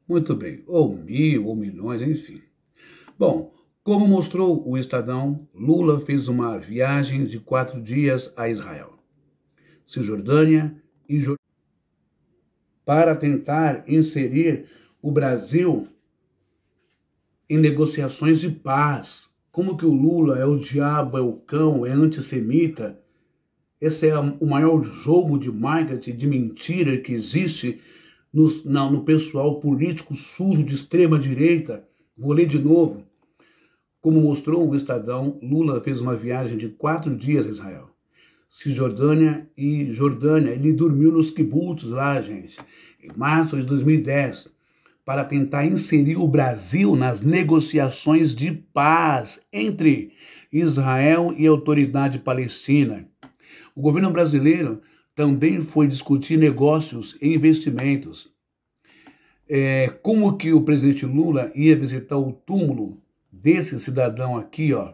Muito bem, ou 1.000 ou milhões, enfim. Bom, como mostrou o Estadão, Lula fez uma viagem de 4 dias a Israel, Cisjordânia e Jordânia, para tentar inserir o Brasil em negociações de paz. Como que o Lula é o diabo, é o cão, é antissemita? Esse é o maior jogo de marketing, de mentira que existe no pessoal político sujo de extrema direita. Vou ler de novo. Como mostrou o Estadão, Lula fez uma viagem de 4 dias a Israel, Cisjordânia e Jordânia. Ele dormiu nos kibbutz lá, gente, em março de 2010, para tentar inserir o Brasil nas negociações de paz entre Israel e a autoridade palestina. O governo brasileiro também foi discutir negócios e investimentos. Como que o presidente Lula ia visitar o túmulo desse cidadão aqui, ó?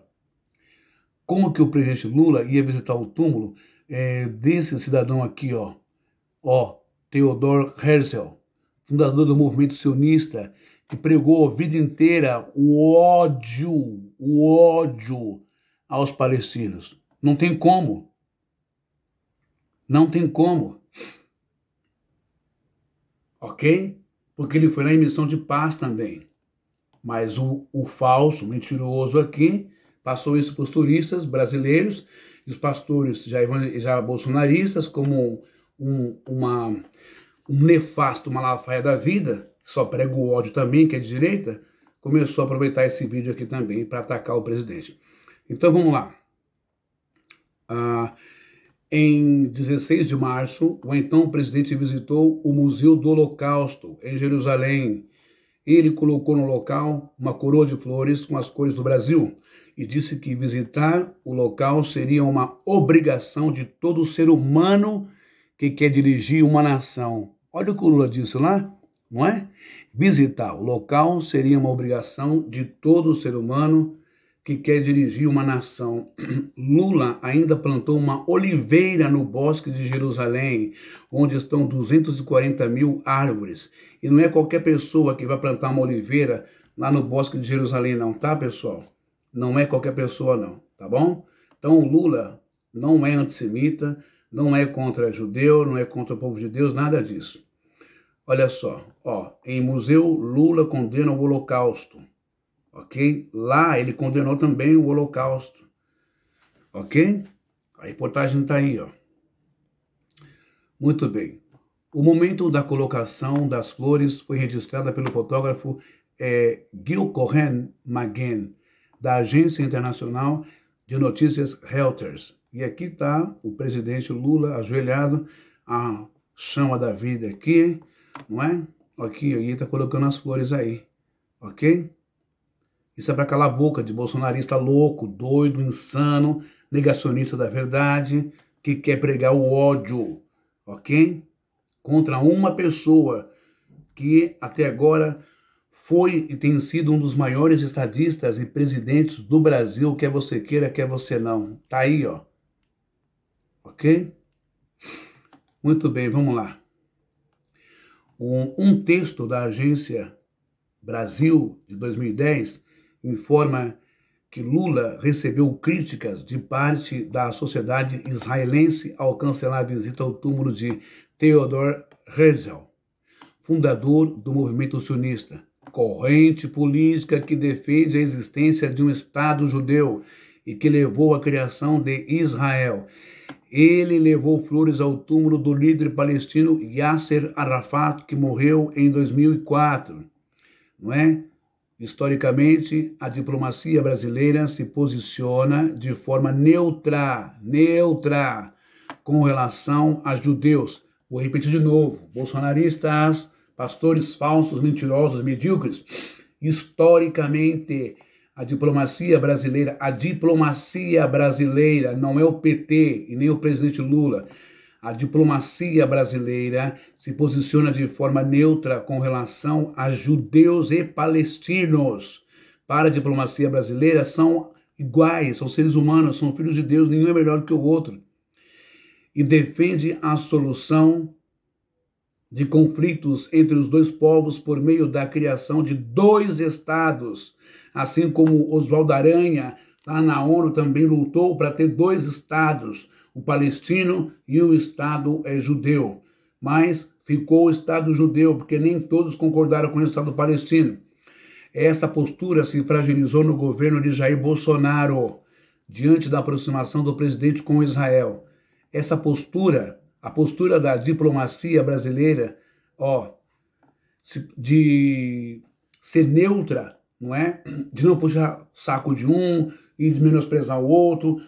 Como que o presidente Lula ia visitar o túmulo desse cidadão aqui, ó? Theodor Herzl, fundador do movimento sionista, que pregou a vida inteira o ódio aos palestinos. Não tem como. Não tem como. Ok? Porque ele foi lá em missão de paz também. Mas o falso, mentiroso aqui, passou isso para os turistas brasileiros e os pastores já bolsonaristas, como um nefasto Malafaia da vida, só prega o ódio também, que é de direita, começou a aproveitar esse vídeo aqui também para atacar o presidente. Então vamos lá. Em 16 de março, o então presidente visitou o Museu do Holocausto, em Jerusalém. Ele colocou no local uma coroa de flores com as cores do Brasil e disse que visitar o local seria uma obrigação de todo ser humano que quer dirigir uma nação. Olha o que o Lula disse lá, não é? Visitar o local seria uma obrigação de todo ser humano que quer dirigir uma nação. Lula ainda plantou uma oliveira no bosque de Jerusalém, onde estão 240 mil árvores. E não é qualquer pessoa que vai plantar uma oliveira lá no bosque de Jerusalém, não, tá, pessoal? Não é qualquer pessoa, não, tá bom? Então, o Lula não é antissemita, não é contra judeu, não é contra o povo de Deus, nada disso. Olha só, em museu, Lula condena o Holocausto. ok? Lá ele condenou também o Holocausto, ok? A reportagem está aí, ó. Muito bem. O momento da colocação das flores foi registrada pelo fotógrafo Gil Cohen-Magen, da Agência Internacional de Notícias Reuters. E aqui está o presidente Lula ajoelhado, a chama da vida aqui, não é? Aqui, ele está colocando as flores aí, ok? Isso é para calar a boca de bolsonarista louco, doido, insano, negacionista da verdade, que quer pregar o ódio, ok? Contra uma pessoa que até agora foi e tem sido um dos maiores estadistas e presidentes do Brasil, quer você queira, quer você não. Tá aí, ó. Ok? Muito bem, vamos lá. Um texto da Agência Brasil, de 2010, informa que Lula recebeu críticas de parte da sociedade israelense ao cancelar a visita ao túmulo de Theodor Herzl, fundador do movimento sionista, corrente política que defende a existência de um Estado judeu e que levou à criação de Israel. Ele levou flores ao túmulo do líder palestino Yasser Arafat, que morreu em 2004, não é? Historicamente, a diplomacia brasileira se posiciona de forma neutra com relação a judeus. Vou repetir de novo, bolsonaristas, pastores falsos, mentirosos, medíocres. Historicamente, a diplomacia brasileira, não é o PT e nem o presidente Lula. A diplomacia brasileira se posiciona de forma neutra com relação a judeus e palestinos. Para a diplomacia brasileira, são iguais, são seres humanos, são filhos de Deus, nenhum é melhor que o outro. E defende a solução de conflitos entre os dois povos por meio da criação de 2 estados, assim como Oswaldo Aranha, lá na ONU, também lutou para ter 2 estados, o palestino e o Estado judeu. Mas ficou o Estado judeu, porque nem todos concordaram com o Estado palestino. Essa postura se fragilizou no governo de Jair Bolsonaro, diante da aproximação do presidente com Israel. Essa postura, a postura da diplomacia brasileira, de ser neutra, não é? De não puxar saco de um e de menosprezar o outro,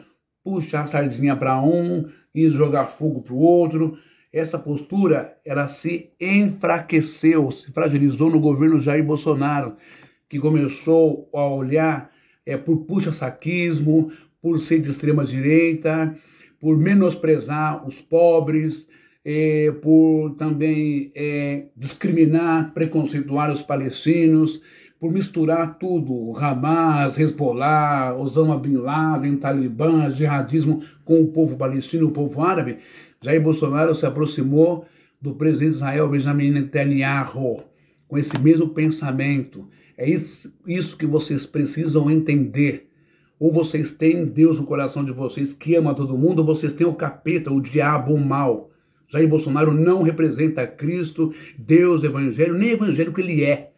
puxar a sardinha para um e jogar fogo para o outro. Essa postura, ela se enfraqueceu, se fragilizou no governo Jair Bolsonaro, que começou a olhar por puxa-saquismo, por ser de extrema direita, por menosprezar os pobres, por também discriminar, preconceituar os palestinos, por misturar tudo, Hamas, Hezbollah, Osama Bin Laden, Talibã, jihadismo com o povo palestino, o povo árabe. Jair Bolsonaro se aproximou do presidente de Israel, Benjamin Netanyahu, com esse mesmo pensamento. É isso que vocês precisam entender. Ou vocês têm Deus no coração de vocês que ama todo mundo, ou vocês têm o capeta, o diabo, o mal. Jair Bolsonaro não representa Cristo, Deus, Evangelho, nem Evangelho que ele é.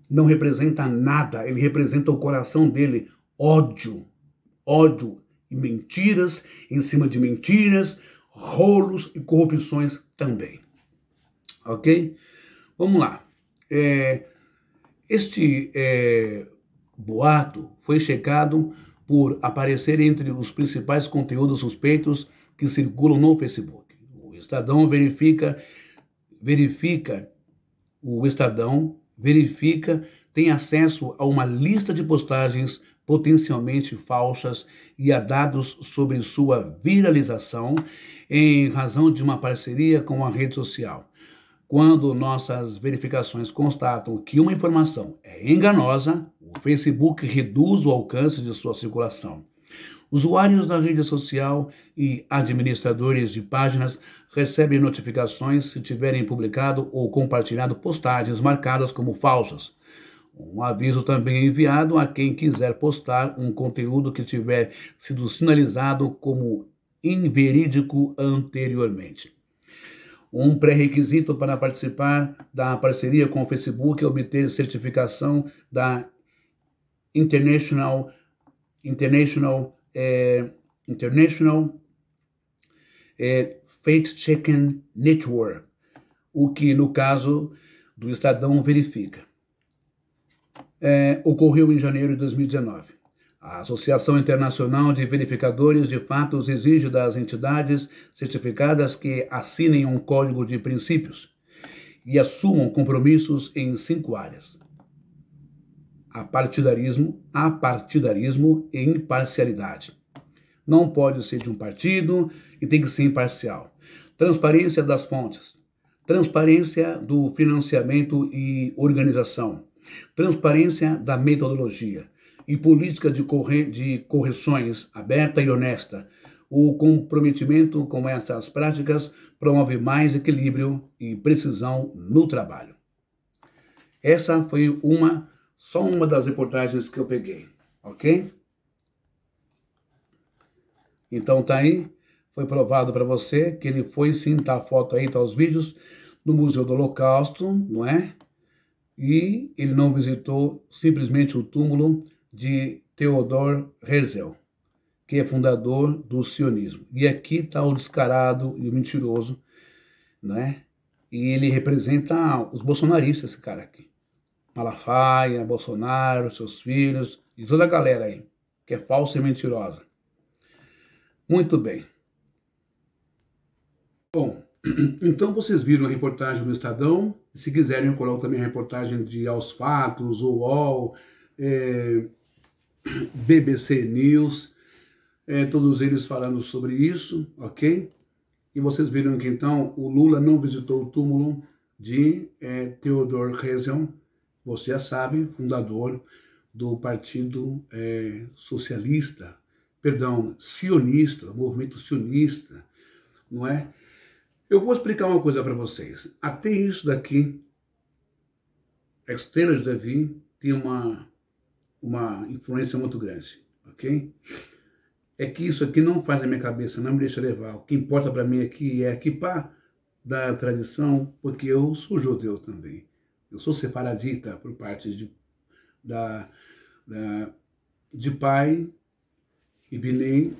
Não representa nada, ele representa o coração dele, ódio e mentiras em cima de mentiras, rolos e corrupções também. Ok? Vamos lá. Este boato foi checado por aparecer entre os principais conteúdos suspeitos que circulam no Facebook. O Estadão tem acesso a uma lista de postagens potencialmente falsas e a dados sobre sua viralização em razão de uma parceria com a rede social. Quando nossas verificações constatam que uma informação é enganosa, o Facebook reduz o alcance de sua circulação. Usuários da rede social e administradores de páginas recebem notificações se tiverem publicado ou compartilhado postagens marcadas como falsas. Um aviso também é enviado a quem quiser postar um conteúdo que tiver sido sinalizado como inverídico anteriormente. Um pré-requisito para participar da parceria com o Facebook é obter certificação da International Fact-Checking Network, o que, no caso do Estadão, verifica. Ocorreu em janeiro de 2019. A Associação Internacional de Verificadores de Fatos exige das entidades certificadas que assinem um código de princípios e assumam compromissos em 5 áreas: apartidarismo e imparcialidade. Não pode ser de um partido e tem que ser imparcial. Transparência das fontes, transparência do financiamento e organização, transparência da metodologia e política de correções aberta e honesta. O comprometimento com essas práticas promove mais equilíbrio e precisão no trabalho. Essa foi só uma das reportagens que eu peguei, ok? Então tá aí, foi provado para você que ele foi sim, tá a foto aí, tá os vídeos, no Museu do Holocausto, não é? E ele não visitou simplesmente o túmulo de Theodor Herzl, que é fundador do sionismo. E aqui está o descarado e o mentiroso, né? E ele representa os bolsonaristas, esse cara aqui. Malafaia, Bolsonaro, seus filhos e toda a galera aí, que é falsa e mentirosa. Muito bem. Bom, então vocês viram a reportagem do Estadão. Se quiserem, eu coloco também a reportagem de Aos Fatos, UOL, BBC News, todos eles falando sobre isso, ok? E vocês viram que então o Lula não visitou o túmulo de Theodor Herzl, você já sabe, fundador do Partido Sionista, movimento sionista, não é? Eu vou explicar uma coisa para vocês. Até isso daqui, a estrela de Davi tem uma influência muito grande, ok? É que isso aqui não faz a minha cabeça, não me deixa levar. O que importa para mim aqui é a kippá da tradição, porque eu sou judeu também. Eu sou sefaradita por parte de pai e Bnei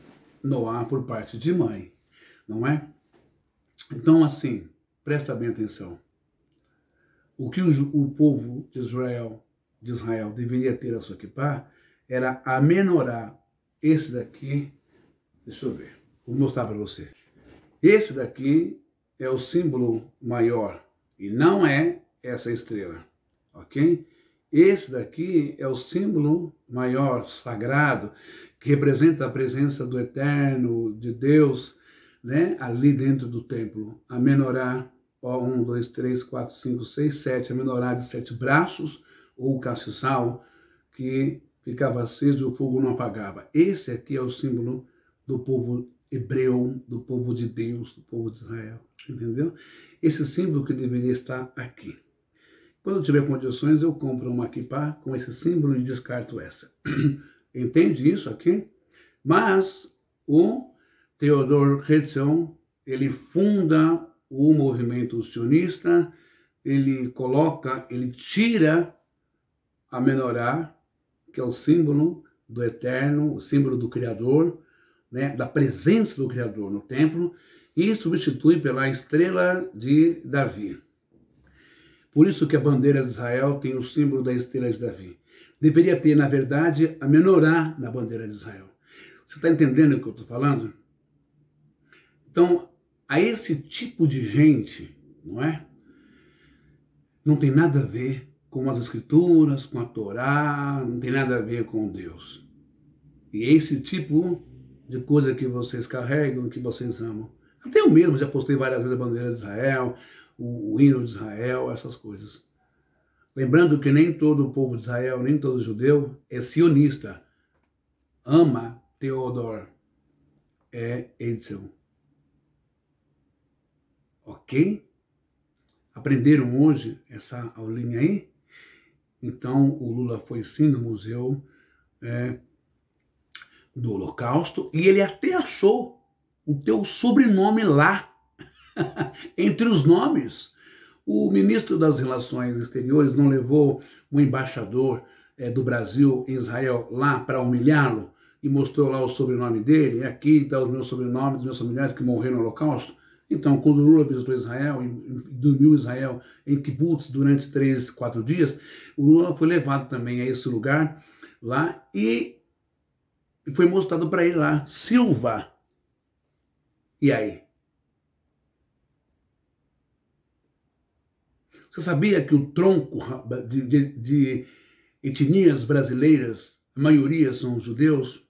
Noá por parte de mãe, não é? Então, assim, presta bem atenção. O que o povo de Israel deveria ter a sua kippá era a menorá. Esse daqui, deixa eu ver, vou mostrar para você. Esse daqui é o símbolo maior e não é essa estrela, ok? Esse daqui é o símbolo maior, sagrado, que representa a presença do Eterno, de Deus, né? Ali dentro do templo. A menorá, 1, 2, 3, 4, 5, 6, 7, a menorá de 7 braços, ou o castiçal, que ficava aceso e o fogo não apagava. Esse aqui é o símbolo do povo hebreu, do povo de Deus, do povo de Israel, entendeu? Esse símbolo que deveria estar aqui. Quando eu tiver condições, eu compro uma kippá com esse símbolo e descarto essa. Entende isso aqui? Mas o Theodor Herzl, ele funda o movimento sionista, ele tira a menorá, que é o símbolo do Eterno, o símbolo do Criador, né, da presença do Criador no templo, e substitui pela estrela de Davi. Por isso que a bandeira de Israel tem o símbolo da estrela de Davi. Deveria ter, na verdade, a menorá na bandeira de Israel. Você está entendendo o que eu estou falando? Então, a esse tipo de gente, não é? Não tem nada a ver com as escrituras, com a Torá, não tem nada a ver com Deus. E é esse tipo de coisa que vocês carregam, que vocês amam. Até eu mesmo já postei várias vezes a bandeira de Israel, o hino de Israel, essas coisas. Lembrando que nem todo o povo de Israel, nem todo judeu é sionista. Ama Theodor Herzl. Ok? Aprenderam hoje essa aulinha aí? Então, o Lula foi sim no Museu do Holocausto e ele até achou o teu sobrenome lá, entre os nomes. O ministro das Relações Exteriores não levou um embaixador do Brasil em Israel lá para humilhá-lo e mostrou lá o sobrenome dele, aqui está os meus sobrenomes dos meus familiares que morreram no Holocausto. Então, quando o Lula visitou Israel e dormiu em Israel em kibbutz durante 3, 4 dias, o Lula foi levado também a esse lugar lá e foi mostrado para ele lá, Silva. E aí? Você sabia que o tronco de etnias brasileiras, a maioria são judeus?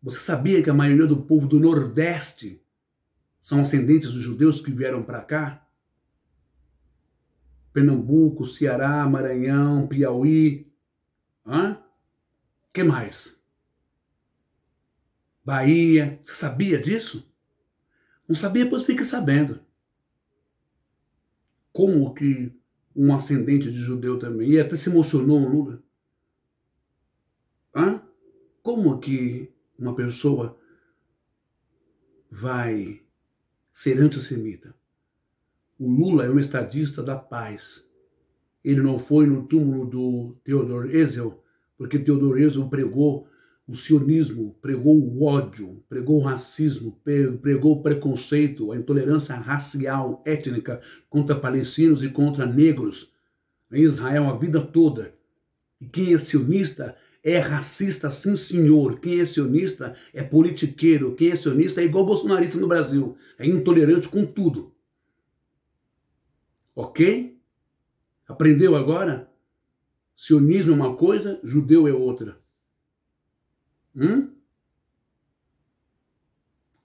Você sabia que a maioria do povo do Nordeste são ascendentes dos judeus que vieram para cá? Pernambuco, Ceará, Maranhão, Piauí. Que mais? Bahia. Você sabia disso? Não sabia, pois fique sabendo. Como que um ascendente de judeu também, e até se emocionou o Lula. Como que uma pessoa vai ser antissemita? O Lula é um estadista da paz. Ele não foi no túmulo do Theodor Herzl, porque Theodor Herzl pregou o sionismo, pregou o ódio, pregou o racismo, pregou o preconceito, a intolerância racial, étnica contra palestinos e contra negros em Israel a vida toda. E quem é sionista é racista, sim senhor. Quem é sionista é politiqueiro. Quem é sionista é igual bolsonarista no Brasil. É intolerante com tudo. Ok? Aprendeu agora? Sionismo é uma coisa, judeu é outra.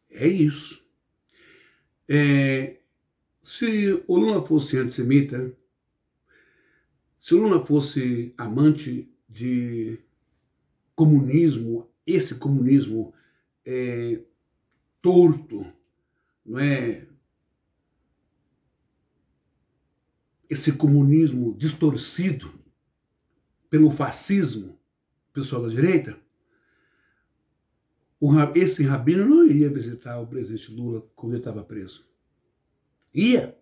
É isso. Se o Lula fosse antissemita, se o Lula fosse amante de comunismo, esse comunismo torto, não é? Esse comunismo distorcido pelo fascismo, pessoal da direita, esse rabino não iria visitar o presidente Lula quando ele estava preso. Ia?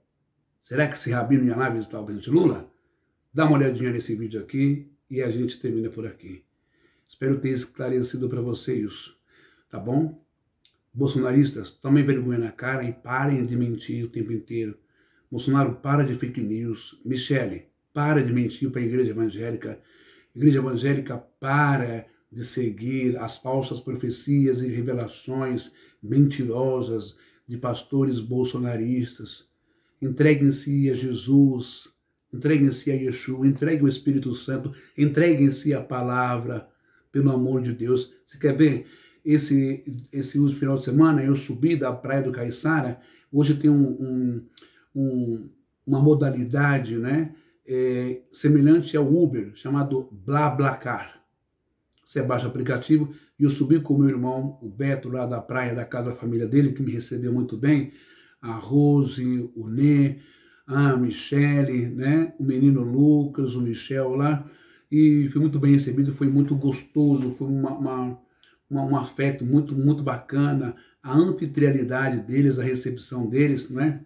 Será que esse rabino ia lá visitar o presidente Lula? Dá uma olhadinha nesse vídeo aqui e a gente termina por aqui. Espero ter esclarecido para vocês isso, tá bom? Bolsonaristas, tomem vergonha na cara e parem de mentir o tempo inteiro. Bolsonaro, para de fake news. Michele, para de mentir para a igreja evangélica. Igreja evangélica, para de seguir as falsas profecias e revelações mentirosas de pastores bolsonaristas. Entreguem-se a Jesus, entreguem-se a Yeshua, entreguem o Espírito Santo, entreguem-se a palavra, pelo amor de Deus. Você quer ver? Esse último final de semana eu subi da Praia do Caiçara. Hoje tem uma modalidade, né, semelhante ao Uber, chamado BlaBlaCar. Você baixa o aplicativo e eu subi com o meu irmão, o Beto, lá da praia, da casa da família dele, que me recebeu muito bem, a Rose, o Nê, a Michele, né, o menino Lucas, o Michel lá, e fui muito bem recebido, foi muito gostoso, foi um afeto muito, muito bacana, a anfitrialidade deles, a recepção deles, né,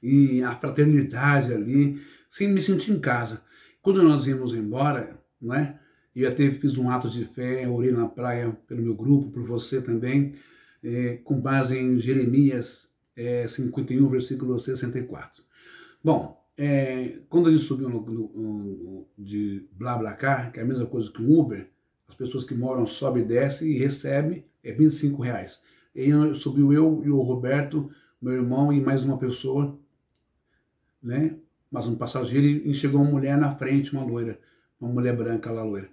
e a fraternidade ali, sem me sentir em casa. Quando nós íamos embora, né, eu até fiz um ato de fé, orei na praia pelo meu grupo, por você também, com base em Jeremias 51, versículo 64. Bom, quando a gente subiu de BlaBlaCar, que é a mesma coisa que um Uber, as pessoas que moram sobe e desce e recebe R$25. E subiu eu e o Roberto, meu irmão, e mais uma pessoa, né? Mas um passageiro, e chegou uma mulher na frente, uma loira, uma mulher branca lá, loira.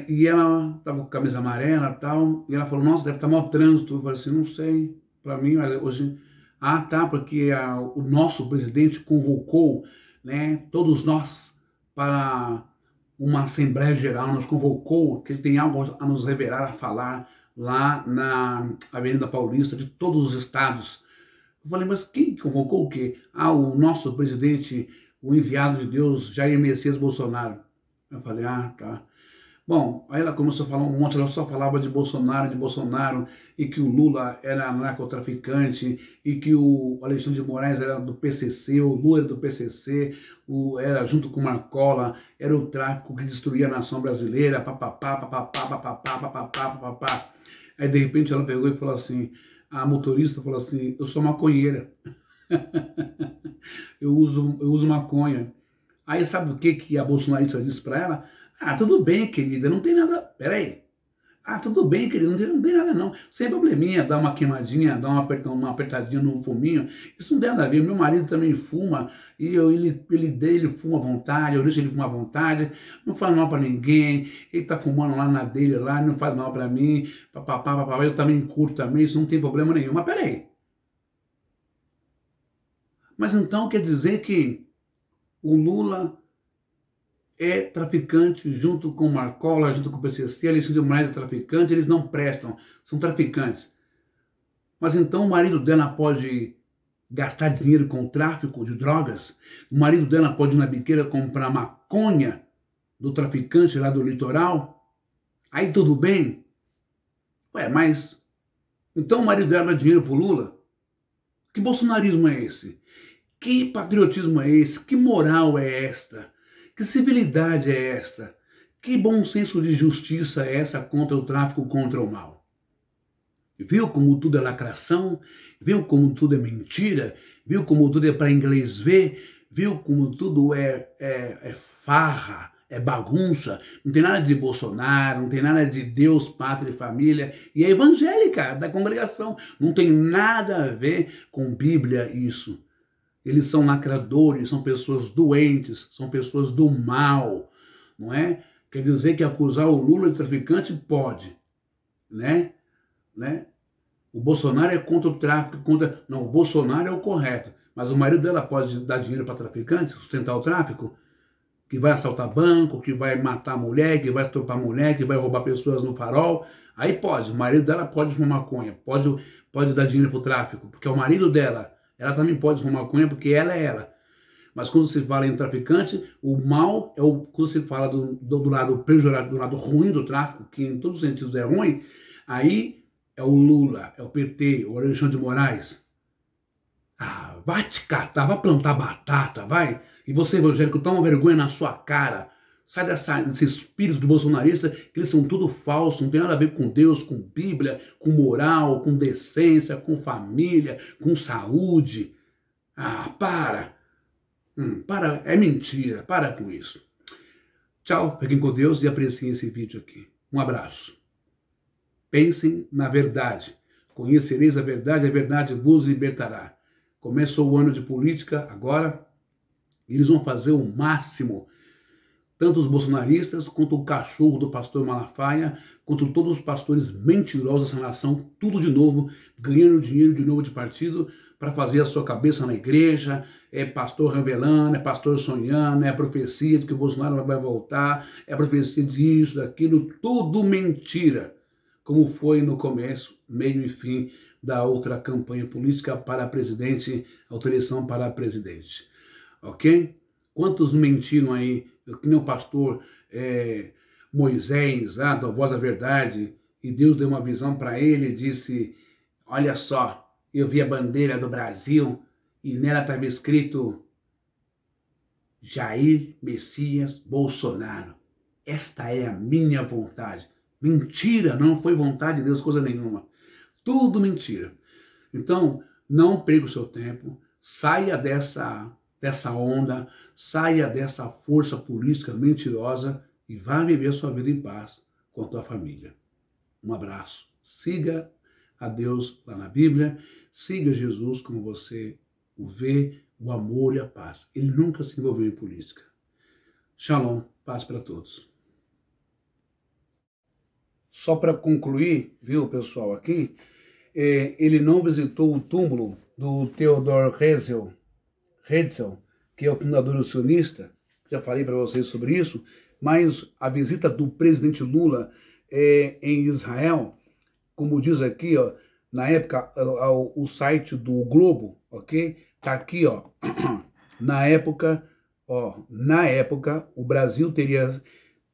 E ela estava com camisa amarela e tal, e ela falou, nossa, deve estar mau trânsito. Eu falei assim, não sei, para mim, hoje... Ah, tá, porque o nosso presidente convocou, né, todos nós para uma Assembleia Geral, nos convocou, que ele tem algo a nos revelar, a falar lá na Avenida Paulista, de todos os estados. Eu falei, mas quem convocou o quê? Ah, o nosso presidente, o enviado de Deus, Jair Messias Bolsonaro. Eu falei, ah, tá. Bom, aí ela começou a falar um monte, ela só falava de Bolsonaro, e que o Lula era narcotraficante, e que o Alexandre de Moraes era do PCC, o Lula era do PCC, era junto com o Marcola, era o tráfico que destruía a nação brasileira, papapá, papapá, papapá, papapá, papapá. Aí de repente ela pegou e falou assim, a motorista falou assim, eu sou maconheira, eu uso maconha. Aí sabe o que a bolsonarista disse para ela? Ah, tudo bem, querida, não tem nada... Peraí. Ah, tudo bem, querida, não tem nada não. Sem probleminha, dá uma queimadinha, dá uma apertadinha no fuminho. Isso não tem nada a ver. Meu marido também fuma, e ele fuma à vontade, eu deixo ele fumar à vontade, não faz mal para ninguém, ele tá fumando lá na dele, lá, não faz mal para mim, papapá, papapá, eu também curto também, isso não tem problema nenhum. Mas peraí. Mas então quer dizer que o Lula é traficante junto com Marcola, junto com o PCC, Alexandre de Moraes é traficante, eles não prestam, são traficantes. Mas então o marido dela pode gastar dinheiro com o tráfico de drogas? O marido dela pode ir na biqueira comprar maconha do traficante lá do litoral? Aí tudo bem? Ué, mas então o marido dela dá dinheiro pro Lula? Que bolsonarismo é esse? Que patriotismo é esse? Que moral é esta? Que civilidade é esta? Que bom senso de justiça é essa contra o tráfico, contra o mal? Viu como tudo é lacração? Viu como tudo é mentira? Viu como tudo é para inglês ver? Viu como tudo é farra, é bagunça? Não tem nada de Bolsonaro, não tem nada de Deus, pátria e família. E é evangélica, da congregação. Não tem nada a ver com Bíblia isso. Eles são lacradores, são pessoas doentes, são pessoas do mal, não é? Quer dizer que acusar o Lula de traficante pode, né? O Bolsonaro é contra o tráfico, não, o Bolsonaro é o correto, mas o marido dela pode dar dinheiro para traficante, sustentar o tráfico, que vai assaltar banco, que vai matar a mulher, que vai estuprar a mulher, que vai roubar pessoas no farol, aí pode, o marido dela pode fumar maconha, pode dar dinheiro para o tráfico, porque é o marido dela. Ela também pode fumar maconha porque ela é ela. Mas quando se fala em traficante, o mal é quando se fala do lado pejorativo, do lado ruim do tráfico, que em todos os sentidos é ruim, aí é o Lula, é o PT, o Alexandre de Moraes. Ah, vai te catar, vai plantar batata, vai. E você, evangélico, toma vergonha na sua cara. Sai desse espírito do bolsonarista, que eles são tudo falso, não tem nada a ver com Deus, com Bíblia, com moral, com decência, com família, com saúde. Ah, para, é mentira, para com isso. Tchau, fiquem com Deus e apreciem esse vídeo aqui. Um abraço. Pensem na verdade. Conhecereis a verdade vos libertará. Começou o ano de política, agora eles vão fazer o máximo. Tanto os bolsonaristas, quanto o cachorro do pastor Malafaia, quanto todos os pastores mentirosos dessa nação, tudo de novo, ganhando dinheiro de novo de partido para fazer a sua cabeça na igreja, é pastor revelando, é pastor sonhando, é profecia de que o Bolsonaro vai voltar, é profecia disso, daquilo, tudo mentira, como foi no começo, meio e fim da outra campanha política para presidente, a eleição para presidente, ok? Quantos mentiram aí, que nem o pastor Moisés, lá da Voz da Verdade, e Deus deu uma visão para ele e disse, olha só, eu vi a bandeira do Brasil e nela estava escrito Jair Messias Bolsonaro. Esta é a minha vontade. Mentira, não foi vontade de Deus, coisa nenhuma. Tudo mentira. Então, não perca o seu tempo, saia dessa onda, saia dessa força política mentirosa e vá viver a sua vida em paz com a tua família. Um abraço. Siga a Deus lá na Bíblia, siga Jesus como você o vê, o amor e a paz. Ele nunca se envolveu em política. Shalom, paz para todos. Só para concluir, viu, pessoal, aqui, ele não visitou o túmulo do Theodor Herzl, que é o fundador sionista, já falei para vocês sobre isso, mas a visita do presidente Lula em Israel, como diz aqui, ó, na época, o site do Globo, ok? Tá aqui, ó, na época, o Brasil teria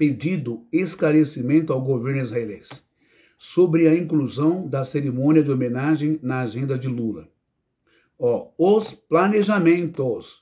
pedido esclarecimento ao governo israelense sobre a inclusão da cerimônia de homenagem na agenda de Lula. Os planejamentos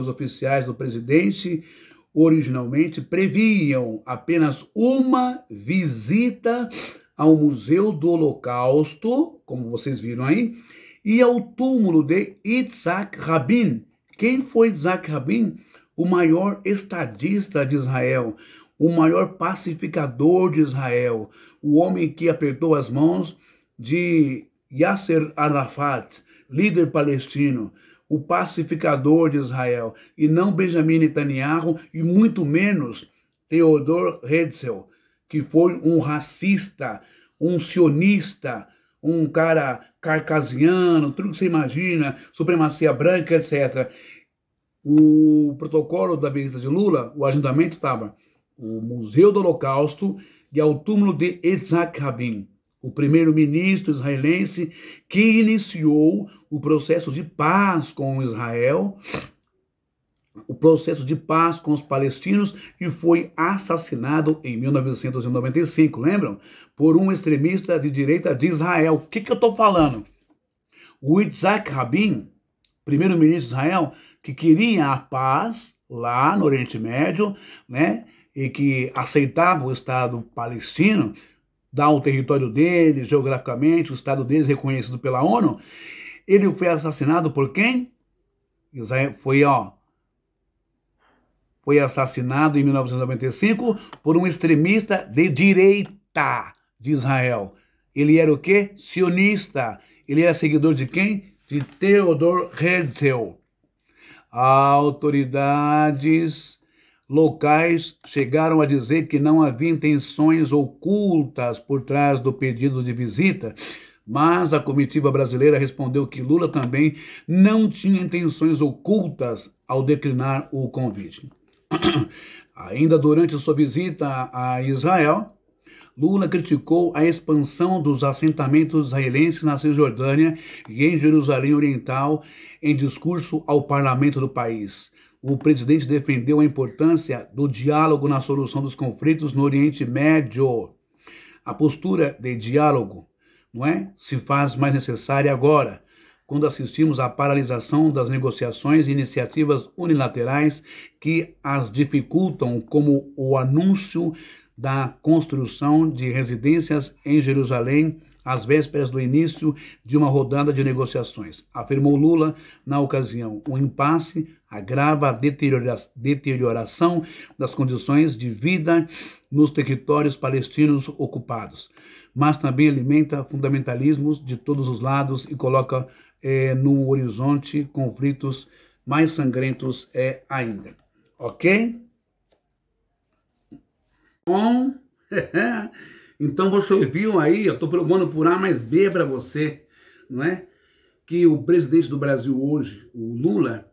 oficiais do presidente originalmente previam apenas uma visita ao Museu do Holocausto, como vocês viram aí, e ao túmulo de Yitzhak Rabin. Quem foi Yitzhak Rabin? O maior estadista de Israel, o maior pacificador de Israel, o homem que apertou as mãos de Yasser Arafat, líder palestino, o pacificador de Israel, e não Benjamin Netanyahu e muito menos Theodor Herzl, que foi um racista, um sionista, um cara carcasiano, tudo que você imagina, supremacia branca, etc. O protocolo da visita de Lula, o agendamento estava o Museu do Holocausto e ao túmulo de Yitzhak Rabin, o primeiro-ministro israelense que iniciou o processo de paz com Israel, o processo de paz com os palestinos, e foi assassinado em 1995, lembram? Por um extremista de direita de Israel. O que eu estou falando? O Yitzhak Rabin, primeiro-ministro de Israel, que queria a paz lá no Oriente Médio, né? E que aceitava o Estado palestino, dar o território deles, geograficamente, o Estado deles reconhecido pela ONU, ele foi assassinado por quem? Foi assassinado em 1995 por um extremista de direita de Israel. Ele era o quê? Sionista. Ele era seguidor de quem? De Theodor Herzl. Autoridades locais chegaram a dizer que não havia intenções ocultas por trás do pedido de visita, mas a comitiva brasileira respondeu que Lula também não tinha intenções ocultas ao declinar o convite. Ainda durante sua visita a Israel, Lula criticou a expansão dos assentamentos israelenses na Cisjordânia e em Jerusalém Oriental em discurso ao parlamento do país. O presidente defendeu a importância do diálogo na solução dos conflitos no Oriente Médio. A postura de diálogo, se faz mais necessária agora, quando assistimos à paralisação das negociações e iniciativas unilaterais que as dificultam, como o anúncio da construção de residências em Jerusalém às vésperas do início de uma rodada de negociações. Afirmou Lula na ocasião. O impasse agrava a deterioração das condições de vida nos territórios palestinos ocupados, mas também alimenta fundamentalismos de todos os lados e coloca no horizonte conflitos mais sangrentos ainda. Ok? Bom, então você viu aí, eu estou provando por A mais B para você, não é? Que o presidente do Brasil hoje, o Lula,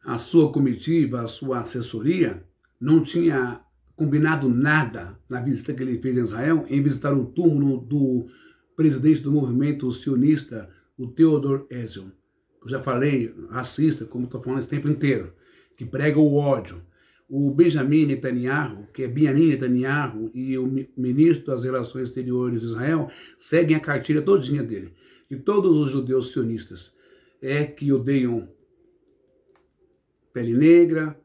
a sua comitiva, a sua assessoria, não tinha combinado nada na visita que ele fez em Israel, em visitar o túmulo do presidente do movimento sionista, o Theodor Herzl. Eu já falei, racista, como estou falando esse tempo inteiro, que prega o ódio. O Benjamin Netanyahu, que é Benjamin Netanyahu, e o ministro das Relações Exteriores de Israel, seguem a cartilha todinha dele. E todos os judeus sionistas que odeiam pele negra,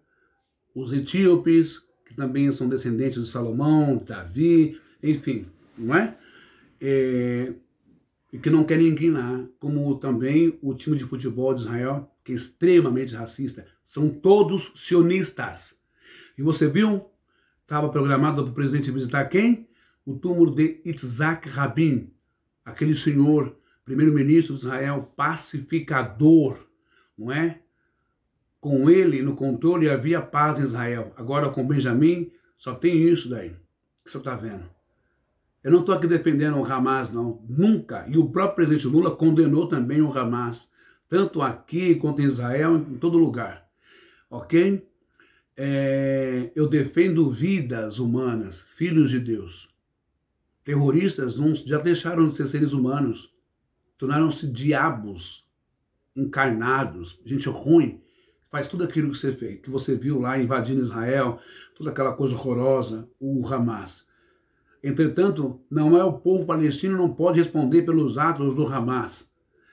os etíopes, que também são descendentes de Salomão, Davi, enfim, não é? E que não querem inclinar, como também o time de futebol de Israel, que é extremamente racista, são todos sionistas. E você viu? Estava programado para o presidente visitar quem? O túmulo de Yitzhak Rabin, aquele senhor, primeiro-ministro de Israel, pacificador, não é? Com ele, no controle, havia paz em Israel. Agora, com Benjamin, só tem isso daí, que você está vendo. Eu não estou aqui defendendo o Hamas, não, nunca. E o próprio presidente Lula condenou também o Hamas, tanto aqui quanto em Israel, em todo lugar, ok? Eu defendo vidas humanas, filhos de Deus. Terroristas já deixaram de ser seres humanos, tornaram-se diabos encarnados, gente ruim, faz tudo aquilo que você fez, que você viu lá invadindo Israel, toda aquela coisa horrorosa, o Hamas. Entretanto, não é o povo palestino não pode responder pelos atos do Hamas.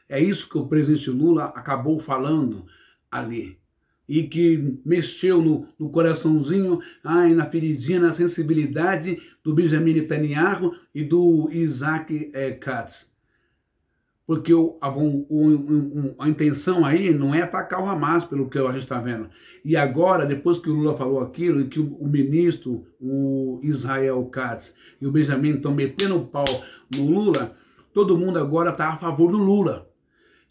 É isso que o presidente Lula acabou falando ali. E que mexeu no coraçãozinho, na feridinha, na sensibilidade do Benjamin Netanyahu e do Isaac Katz. Porque a intenção aí não é atacar o Hamas, pelo que a gente está vendo. E agora, depois que o Lula falou aquilo, e que o ministro, o Israel Katz e o Benjamin estão metendo o pau no Lula, todo mundo agora está a favor do Lula.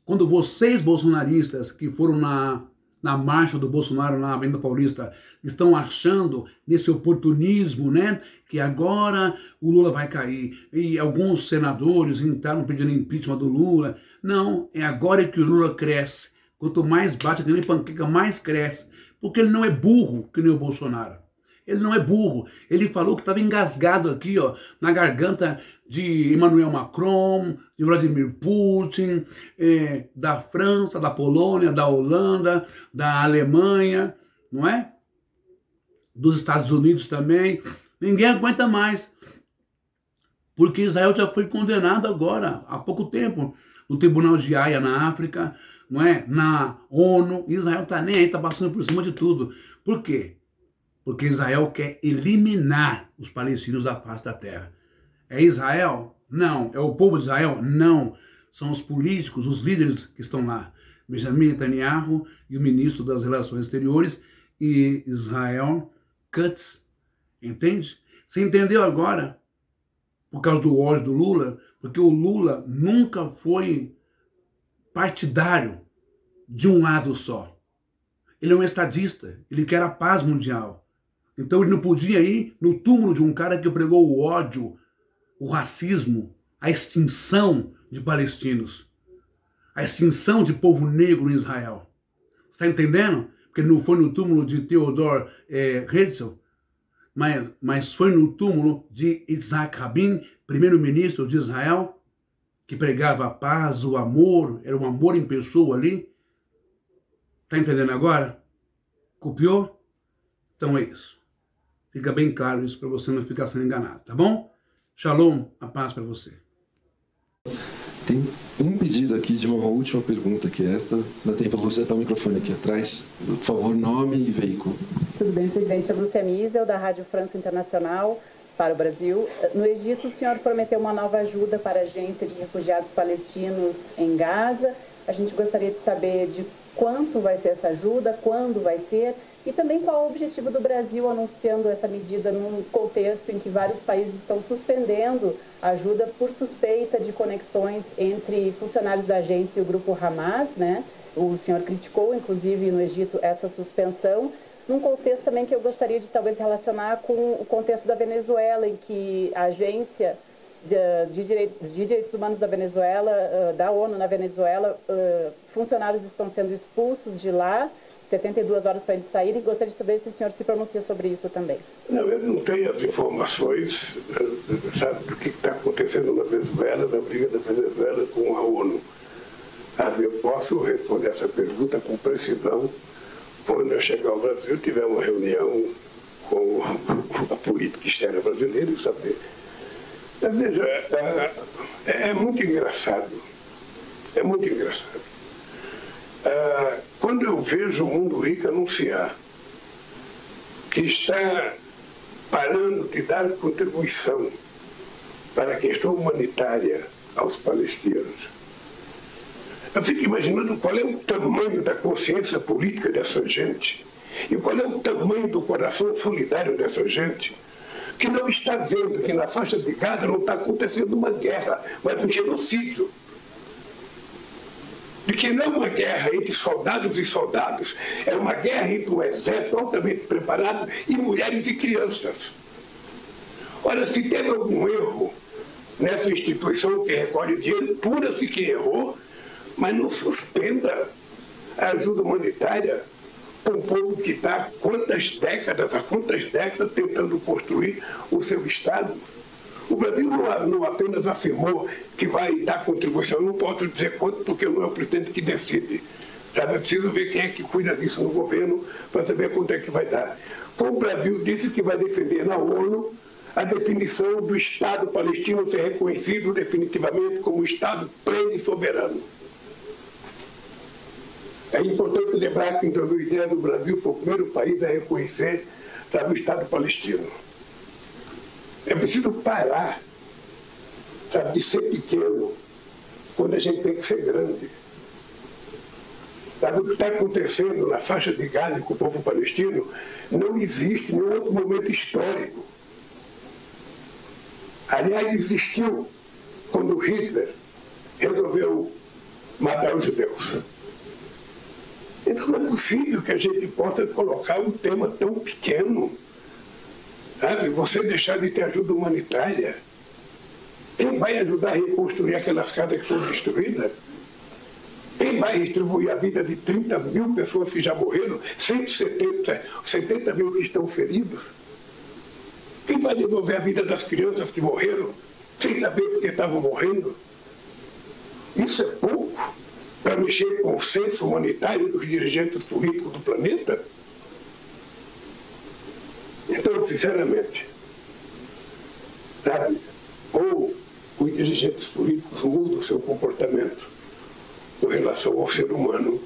Quando vocês, bolsonaristas, que foram na marcha do Bolsonaro na Avenida Paulista, estão achando nesse oportunismo, né, que agora o Lula vai cair, e alguns senadores entraram pedindo impeachment do Lula. Não, é agora que o Lula cresce. Quanto mais bate aquele panqueca, mais cresce. Porque ele não é burro, que nem o Bolsonaro. Ele não é burro. Ele falou que estava engasgado aqui, ó, na garganta de Emmanuel Macron, de Vladimir Putin, da França, da Polônia, da Holanda, da Alemanha, não é? Dos Estados Unidos também. Ninguém aguenta mais. Porque Israel já foi condenado agora, há pouco tempo, no Tribunal de Haia na África, não é? Na ONU. Israel está nem aí, está passando por cima de tudo. Por quê? Porque Israel quer eliminar os palestinos da face da terra. É Israel? Não. É o povo de Israel? Não. São os políticos, os líderes que estão lá. Benjamin Netanyahu e o ministro das Relações Exteriores e Israel Katz. Entende? Você entendeu agora? Por causa do ódio do Lula? Porque o Lula nunca foi partidário de um lado só. Ele é um estadista. Ele quer a paz mundial. Então ele não podia ir no túmulo de um cara que pregou o ódio, o racismo, a extinção de palestinos, a extinção de povo negro em Israel. Você está entendendo? Porque ele não foi no túmulo de Theodor Herzl, mas foi no túmulo de Yitzhak Rabin, primeiro-ministro de Israel, que pregava a paz, o amor, era um amor em pessoa ali. Está entendendo agora? Copiou? Então é isso. Fica bem claro isso para você não ficar sendo enganado, tá bom? Shalom, a paz para você. Tem um pedido aqui de uma última pergunta, que é esta. Dá tempo para você dar o microfone aqui atrás. Por favor, nome e veículo. Tudo bem, presidente. A Lúcia Miesel, da Rádio França Internacional para o Brasil. No Egito, o senhor prometeu uma nova ajuda para a Agência de Refugiados Palestinos em Gaza. A gente gostaria de saber de quanto vai ser essa ajuda, quando vai ser, e também qual é o objetivo do Brasil anunciando essa medida num contexto em que vários países estão suspendendo a ajuda por suspeita de conexões entre funcionários da agência e o grupo Hamas, né? O senhor criticou, inclusive, no Egito, essa suspensão, num contexto também que eu gostaria de talvez relacionar com o contexto da Venezuela, em que a agência de direitos humanos da Venezuela, da ONU na Venezuela, funcionários estão sendo expulsos de lá, 72 horas para eles saírem. Gostaria de saber se o senhor se pronuncia sobre isso também. Não, eu não tenho as informações, sabe, do que está acontecendo na Venezuela, da briga da Venezuela com a ONU. Eu posso responder essa pergunta com precisão quando eu chegar ao Brasil, tiver uma reunião com a política externa brasileira e saber. Mas veja, é muito engraçado. É muito engraçado. Quando eu vejo o Mundo Rico anunciar que está parando de dar contribuição para a questão humanitária aos palestinos, eu fico imaginando qual é o tamanho da consciência política dessa gente e qual é o tamanho do coração solidário dessa gente, que não está vendo que na faixa de Gaza não está acontecendo uma guerra, mas um genocídio. De que não é uma guerra entre soldados e soldados, é uma guerra entre um exército altamente preparado e mulheres e crianças. Ora, se teve algum erro nessa instituição que recolhe dinheiro, pura-se que errou, mas não suspenda a ajuda humanitária para um povo que está há quantas décadas tentando construir o seu Estado. O Brasil não apenas afirmou que vai dar contribuição, eu não posso dizer quanto, porque não é o presidente que decide. Sabe? É preciso ver quem é que cuida disso no governo para saber quanto é que vai dar. Então, o Brasil disse que vai defender na ONU a definição do Estado palestino ser reconhecido definitivamente como Estado pleno e soberano. É importante lembrar que em 2010 o Brasil foi o primeiro país a reconhecer, sabe, o Estado palestino. É preciso parar, sabe, de ser pequeno quando a gente tem que ser grande. Sabe, o que está acontecendo na faixa de Gaza com o povo palestino não existe em nenhum outro momento histórico. Aliás, existiu quando Hitler resolveu matar os judeus. Então não é possível que a gente possa colocar um tema tão pequeno, sabe? Você deixar de ter ajuda humanitária. Quem vai ajudar a reconstruir aquelas casas que foram destruídas? Quem vai distribuir a vida de 30 mil pessoas que já morreram, 70 mil que estão feridos? Quem vai devolver a vida das crianças que morreram, sem saber por que estavam morrendo? Isso é pouco para mexer com o senso humanitário dos dirigentes políticos do planeta? Então, sinceramente, sabe, ou os dirigentes políticos mudam o seu comportamento com relação ao ser humano,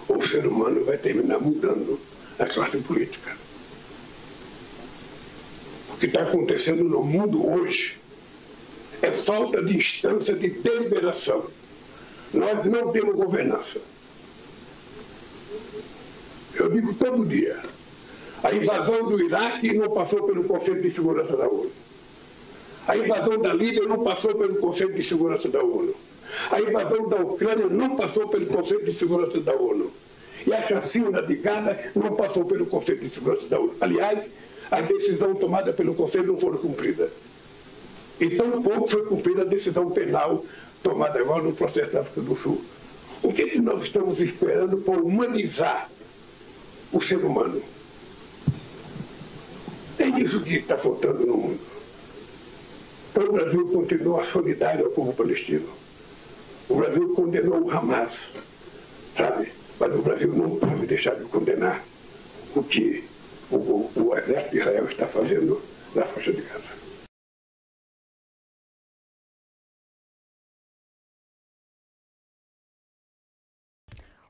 ou o ser humano vai terminar mudando a classe política. O que está acontecendo no mundo hoje é falta de instância de deliberação. Nós não temos governança. Eu digo todo dia, a invasão do Iraque não passou pelo Conselho de Segurança da ONU. A invasão da Líbia não passou pelo Conselho de Segurança da ONU. A invasão da Ucrânia não passou pelo Conselho de Segurança da ONU. E a chacina de Gaza não passou pelo Conselho de Segurança da ONU. Aliás, a decisão tomada pelo Conselho não foi cumprida. E tão pouco foi cumprida a decisão penal tomada agora no processo da África do Sul. O que nós estamos esperando para humanizar o ser humano? É isso que está faltando no mundo. Então o Brasil continua solidário ao povo palestino. O Brasil condenou o Hamas, sabe? Mas o Brasil não pode deixar de condenar o que o exército de Israel está fazendo na faixa de Gaza.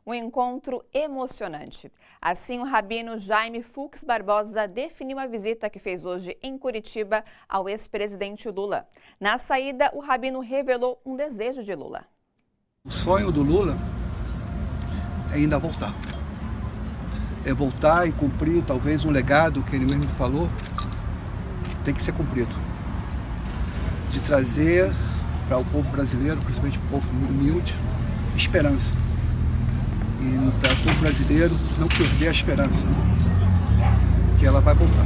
Um encontro emocionante. Assim, o rabino Jaime Fux Barbosa definiu a visita que fez hoje em Curitiba ao ex-presidente Lula. Na saída, o rabino revelou um desejo de Lula. O sonho do Lula é ainda voltar. É voltar e cumprir talvez um legado que ele mesmo falou que tem que ser cumprido. De trazer para o povo brasileiro, principalmente o povo humilde, esperança. E para o povo brasileiro não perder a esperança, que ela vai voltar.